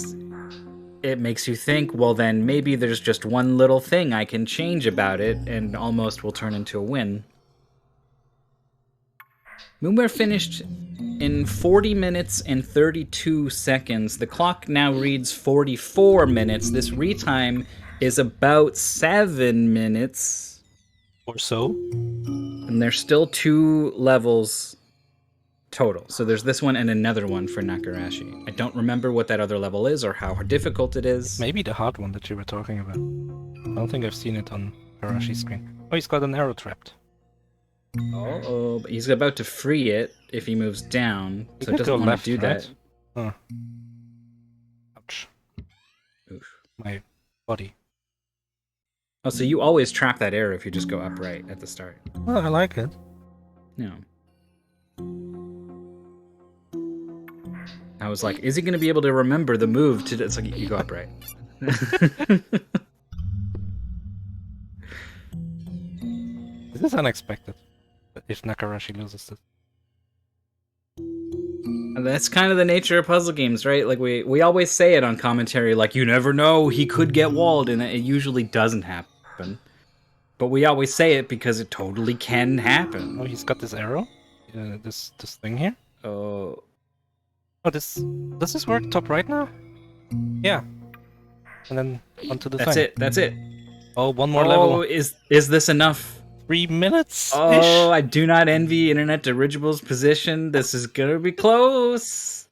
it makes you think, well then maybe there's just one little thing I can change about it, and almost will turn into a win. Moonware finished in 40 minutes and 32 seconds. The clock now reads 44 minutes. This retime is about 7 minutes. Or so? And there's still 2 levels total. So there's this one and another one for Nakarashi. I don't remember what that other level is or how difficult it is. Maybe the hard one that you were talking about. I don't think I've seen it on Nakarashi's screen. Oh, he's got an arrow trapped. Oh, but he's about to free it if he moves down. So it Go doesn't want left, to do that. Right? Ouch. Oof. My body. Oh, so you always trap that arrow if you just go upright at the start. Well, I like it. No. I was like, is he going to be able to remember the move to... It's like, you go upright. This is unexpected. If Nakarashi loses this. That's kind of the nature of puzzle games, right? Like, we always say it on commentary, like, you never know, he could get walled, and it usually doesn't happen. But we always say it because it totally can happen. Oh, he's got this arrow? This thing here? Oh... Oh, does this work top right now? Yeah. And then onto the That's thing. it, that's it. Oh, one more level. Oh, is this enough? 3 minutes. Oh, I do not envy Internet Dirigible's position. This is gonna be close.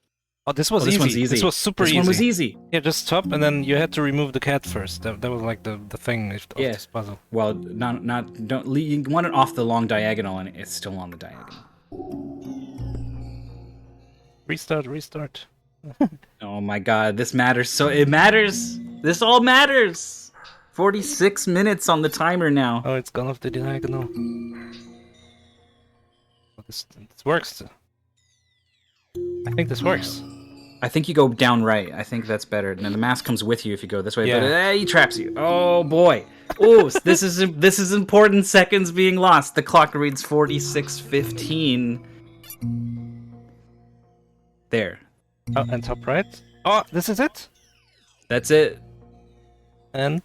Oh, this was this easy. one's easy. This was super This easy. one was easy. Yeah, just stop, and then you had to remove the cat first. That was like the thing of this puzzle. Well, don't you want it off the long diagonal, and it's still on the diagonal. Restart. Oh my god, this matters. So it matters. This all matters. 46 minutes on the timer now. Oh, it's gone off the diagonal. Oh, this works. I think this works. I think you go down right. I think that's better. And then the mask comes with you if you go this way. Yeah. But he traps you. Oh boy. Oh, this is important seconds being lost. The clock reads 46:15. There. Oh, and top right. Oh, this is it. That's it. And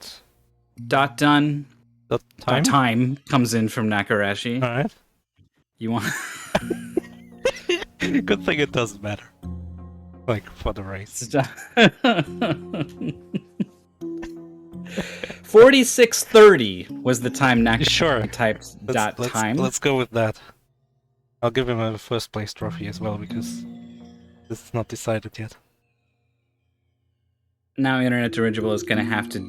Done. the time. Time comes in from Nakarashi. All right. You want? Good thing it doesn't matter. Like for the race. 46:30 was the time Nakarashi Sure. typed time. Let's go with that. I'll give him a first place trophy as well because this is not decided yet. Now Internet Dirigible is going to have to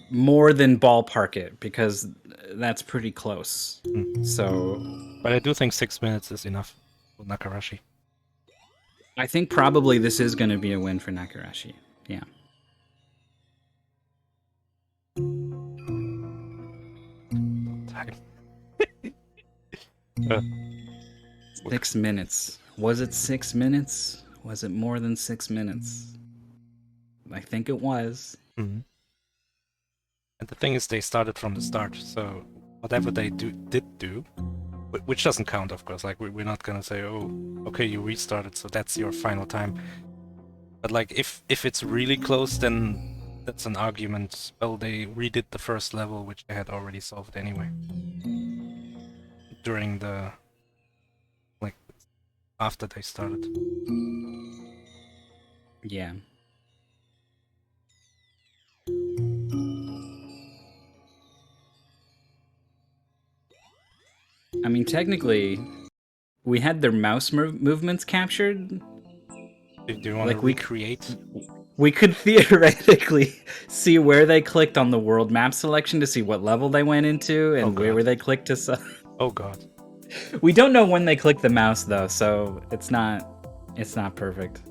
more than ballpark it because that's pretty close. So, but I do think 6 minutes is enough for Nakarashi. I think probably this is going to be a win for Nakarashi. Yeah. Time. 6 minutes. Was it 6 minutes? Was it more than 6 minutes? I think it was. Mm-hmm. And the thing is, they started from the start, so whatever they did do, which doesn't count, of course. Like we're not gonna say, oh, okay, you restarted, so that's your final time. But like, if it's really close, then that's an argument. Well, they redid the first level, which they had already solved anyway. During the after they started. Yeah. I mean, technically, we had their mouse movements captured. Do you want to recreate? We could theoretically see where they clicked on the world map selection to see what level they went into and where they clicked to. Oh god. We don't know when they clicked the mouse though, so it's not perfect.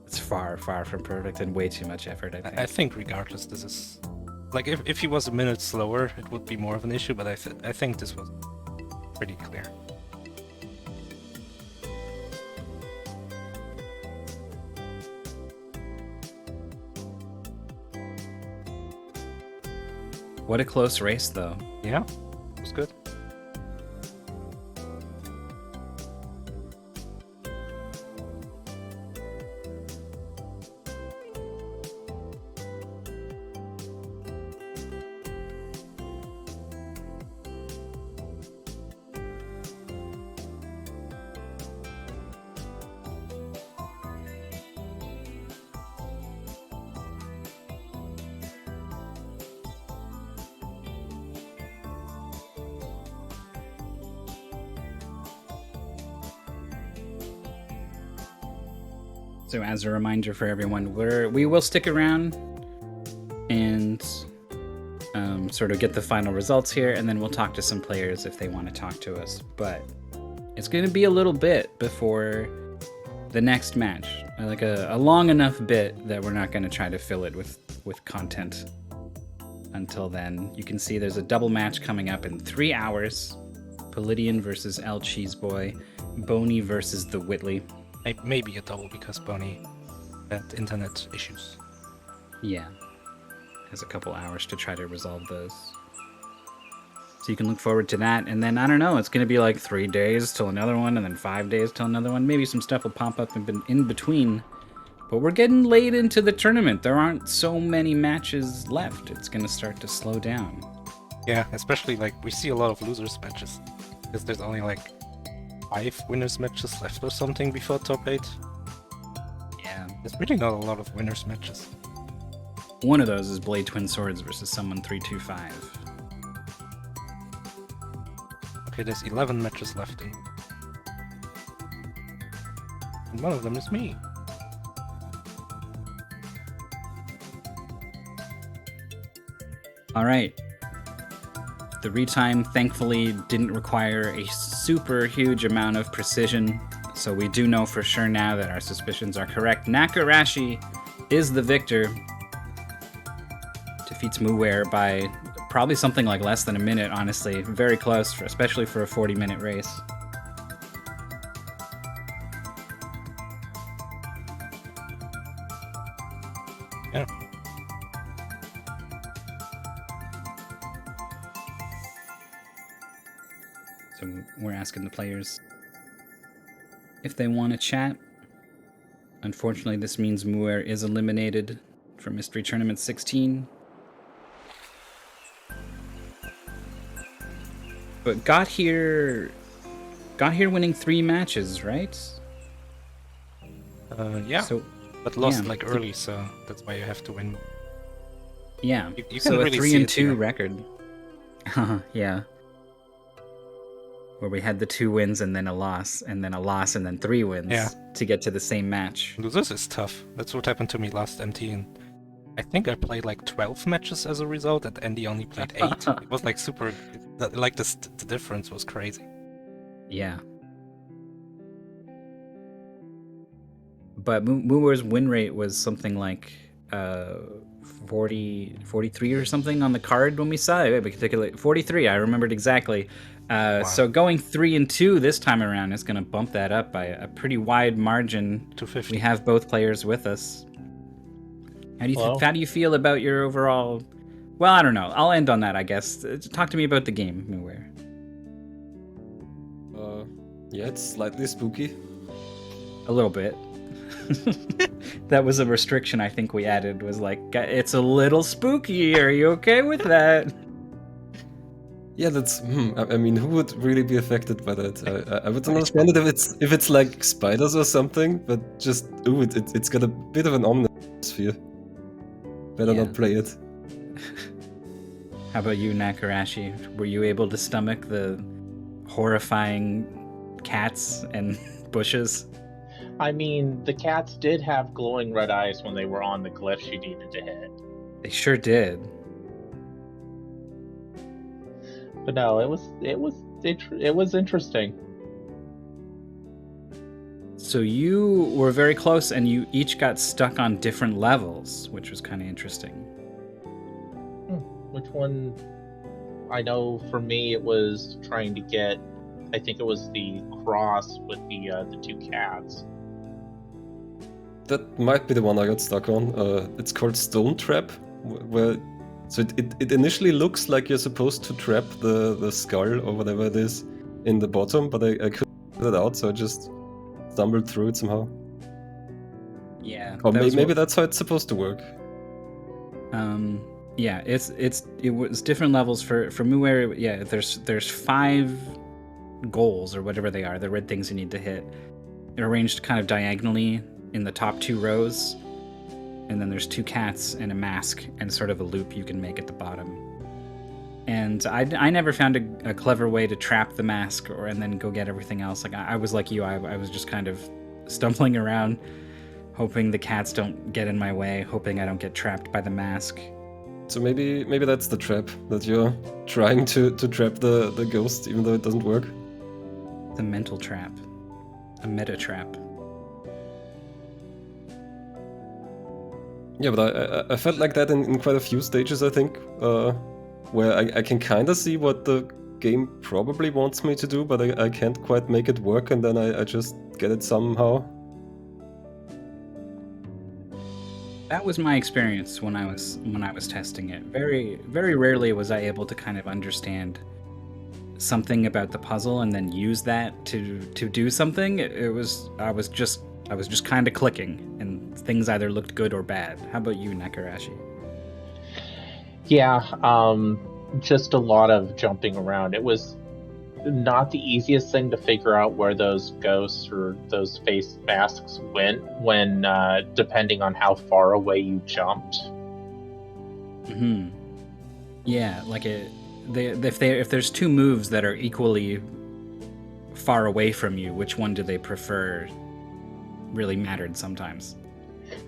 It's far from perfect and way too much effort, I think. I think regardless, this is like if he was a minute slower, it would be more of an issue. But I think this was pretty clear. What a close race, though. Yeah, it was good. So as a reminder for everyone, we will stick around and sort of get the final results here, and then we'll talk to some players if they want to talk to us. But it's going to be a little bit before the next match, like a long enough bit that we're not going to try to fill it with content. Until then, you can see there's a double match coming up in 3 hours. Palladian versus El Cheeseboy, Boney versus the Whitley. Maybe a double because Boney had internet issues. Yeah. Has a couple hours to try to resolve those. So you can look forward to that. And then, I don't know, it's going to be like 3 days till another one, and then 5 days till another one. Maybe some stuff will pop up in between. But we're getting late into the tournament. There aren't so many matches left. It's going to start to slow down. Yeah, especially like we see a lot of losers matches. Because there's only like 5 winners matches left or something before top 8. Yeah. There's really not a lot of winners matches. One of those is Blade Twin Swords versus someone 325. Okay, there's 11 matches left. And one of them is me. All right. The retime thankfully didn't require a super huge amount of precision, so we do know for sure now that our suspicions are correct. Nakarashi is the victor. Defeats mooware by probably something like less than a minute, honestly. Very close, especially for a 40-minute race. Yeah. So we're asking the players if they want to chat. Unfortunately, this means mooware is eliminated from Mystery Tournament 16. But got here winning 3 matches, right? Yeah. So, but lost yeah. like early, so that's why you have to win. Yeah. You so can a really 3 see and it 2 here. record. Yeah. Where we had the 2 wins and then a loss, and then a loss and then 3 wins to get to the same match. This is tough. That's what happened to me last MT, and I think I played like 12 matches as a result, and Andy only played 8. It was like super. Like the difference was crazy. Yeah. But mooware's win rate was something like 43 or something on the card when we saw it. Particularly 43, I remembered exactly. Wow. So going 3 and 2 this time around is going to bump that up by a pretty wide margin. 250. We have both players with us. How do you feel about your overall? Well, I don't know. I'll end on that, I guess. Talk to me about the game, mooware. Yeah, it's slightly spooky. A little bit. That was a restriction I think we added, was like, it's a little spooky. Are you okay with that? Yeah, that's. I mean, who would really be affected by that? I would understand it if it's like spiders or something, but just it's got a bit of an ominous atmosphere. Better not play it. How about you, Nakarashi? Were you able to stomach the horrifying cats and bushes? I mean, the cats did have glowing red eyes when they were on the glyphs you needed to hit. They sure did. But no, it was interesting. So you were very close, and you each got stuck on different levels, which was kind of interesting. Which one? I know for me it was trying to get. I think it was the cross with the 2 cats. That might be the one I got stuck on. It's called Stone Trap, where so it initially looks like you're supposed to trap the skull or whatever it is in the bottom, but I couldn't get it out, so I just stumbled through it somehow. Yeah. Or maybe that's how it's supposed to work. Yeah, it was different levels for mooware. Yeah, there's 5 goals or whatever they are, the red things you need to hit. They're arranged kind of diagonally in the top 2 rows, and then there's 2 cats and a mask and sort of a loop you can make at the bottom. And I never found a clever way to trap the mask and then go get everything else. Like I was like you, I was just kind of stumbling around, hoping the cats don't get in my way, hoping I don't get trapped by the mask. So maybe that's the trap, that you're trying to trap the ghost even though it doesn't work. The mental trap. A meta trap. Yeah, but I felt like that in quite a few stages, I think, where I can kind of see what the game probably wants me to do, but I can't quite make it work, and then I just get it somehow. That was my experience when I was testing it. Very, very rarely was I able to kind of understand something about the puzzle and then use that to do something. I was just kind of clicking, and things either looked good or bad. How about you, Nakarashi? Yeah, just a lot of jumping around. It was not the easiest thing to figure out where those ghosts or those face masks went when, depending on how far away you jumped. Yeah, like if there's two moves that are equally far away from you, which one do they prefer? Really mattered sometimes.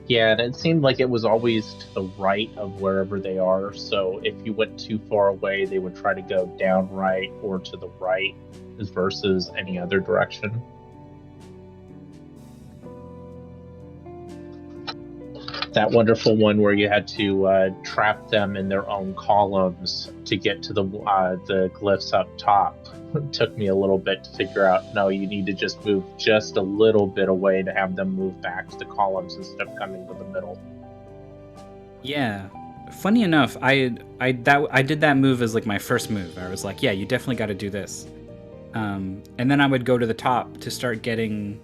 Yeah, and it seemed like it was always to the right of wherever they are. So if you went too far away, they would try to go down right or to the right versus any other direction. That wonderful one where you had to trap them in their own columns to get to the glyphs up top. It took me a little bit to figure out, no, you need to just move just a little bit away to have them move back to the columns instead of coming to the middle. Yeah. Funny enough, I did that move as like my first move. I was like, yeah, you definitely got to do this. And then I would go to the top to start getting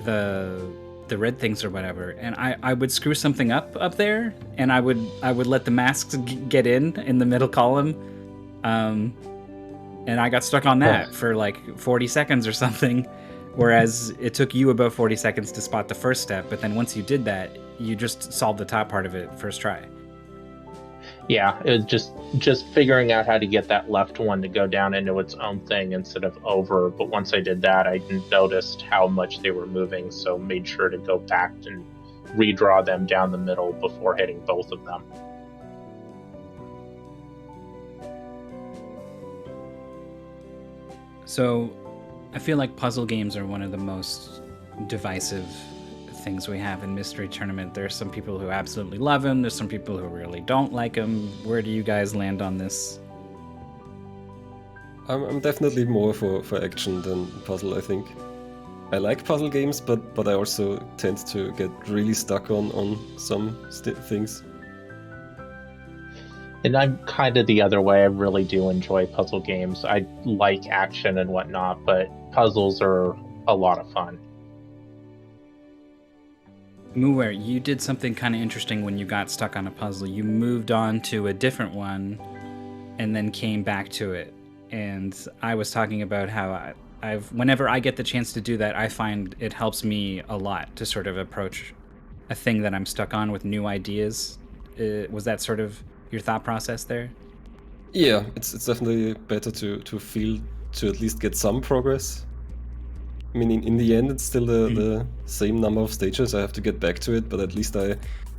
the red things or whatever, and I would screw something up there, and I would let the masks get in the middle column, and I got stuck on that for like 40 seconds or something, whereas it took you about 40 seconds to spot the first step, but then once you did that, you just solved the top part of it first try. Yeah, it was just figuring out how to get that left one to go down into its own thing instead of over. But once I did that, I noticed how much they were moving, so made sure to go back and redraw them down the middle before hitting both of them. So, I feel like puzzle games are one of the most divisive things we have in Mystery Tournament. There's some people who absolutely love them. There's some people who really don't like them. Where do you guys land on this? I'm definitely more for action than puzzle, I think. I like puzzle games, but I also tend to get really stuck on some things. And I'm kind of the other way. I really do enjoy puzzle games. I like action and whatnot, but puzzles are a lot of fun. mooware, you did something kind of interesting when you got stuck on a puzzle. You moved on to a different one and then came back to it. And I was talking about how whenever I get the chance to do that, I find it helps me a lot to sort of approach a thing that I'm stuck on with new ideas. Was that sort of your thought process there? Yeah, it's definitely better to feel to at least get some progress. I mean, in the end, it's still the same number of stages. I have to get back to it, but at least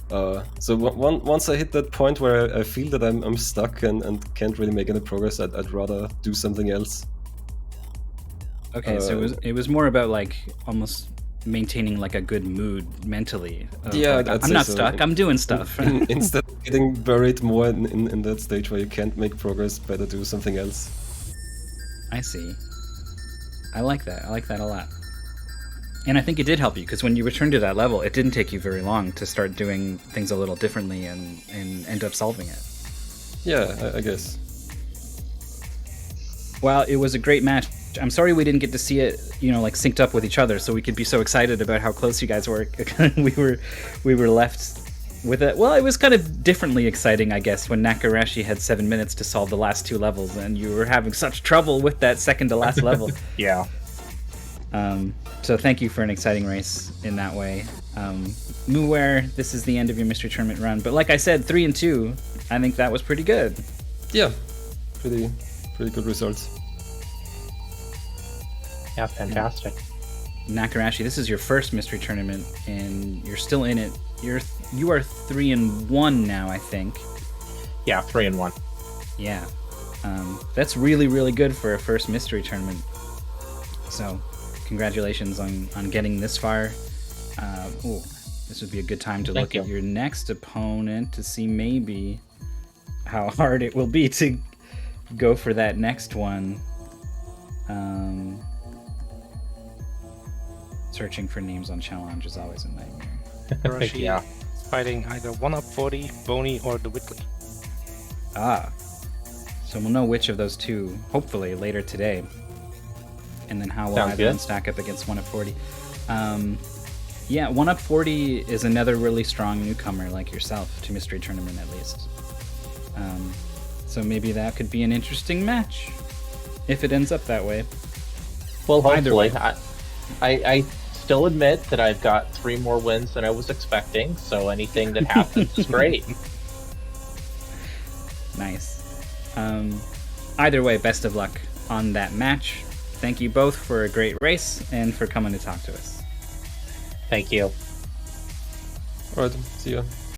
once I hit that point where I feel that I'm stuck and can't really make any progress, I'd rather do something else. Okay, so it was more about like almost maintaining like a good mood mentally. Yeah, like, I'm not stuck. I'm doing stuff. Instead of getting buried more in that stage where you can't make progress, better do something else. I see. I like that. I like that a lot. And I think it did help you, because when you returned to that level, it didn't take you very long to start doing things a little differently and end up solving it. Yeah, I guess. Well, it was a great match. I'm sorry we didn't get to see it, like synced up with each other, so we could be so excited about how close you guys were. we were left with it. Well, it was kind of differently exciting, I guess, when Nakarashi had 7 minutes to solve the last two levels, and you were having such trouble with that second to last level. Yeah. So thank you for an exciting race in that way. mooware, this is the end of your Mystery Tournament run, but like I said, 3 and 2, I think that was pretty good. Yeah, pretty good results. Yeah, fantastic. Nakarashi, this is your first Mystery Tournament, and you're still in it. You are 3 and 1 now, I think. Yeah, 3 and 1. Yeah, that's really, really good for a first Mystery Tournament. So, congratulations on getting this far. This would be a good time to look at your next opponent to see maybe how hard it will be to go for that next one. Searching for names on challenge is always a nightmare. Nakarashi Yeah. is fighting either 1UP40, Boney, or the Whitley. So we'll know which of those two, hopefully, later today. And then how will Sounds either good. one stack up against 1UP40. Yeah, 1UP40 is another really strong newcomer like yourself to Mystery Tournament, at least. So maybe that could be an interesting match, if it ends up that way. Well, Either hopefully. way. I still admit that I've got 3 more wins than I was expecting, so anything that happens is great. Nice. Either way, best of luck on that match. Thank you both for a great race and for coming to talk to us. Thank you. Alright, see ya.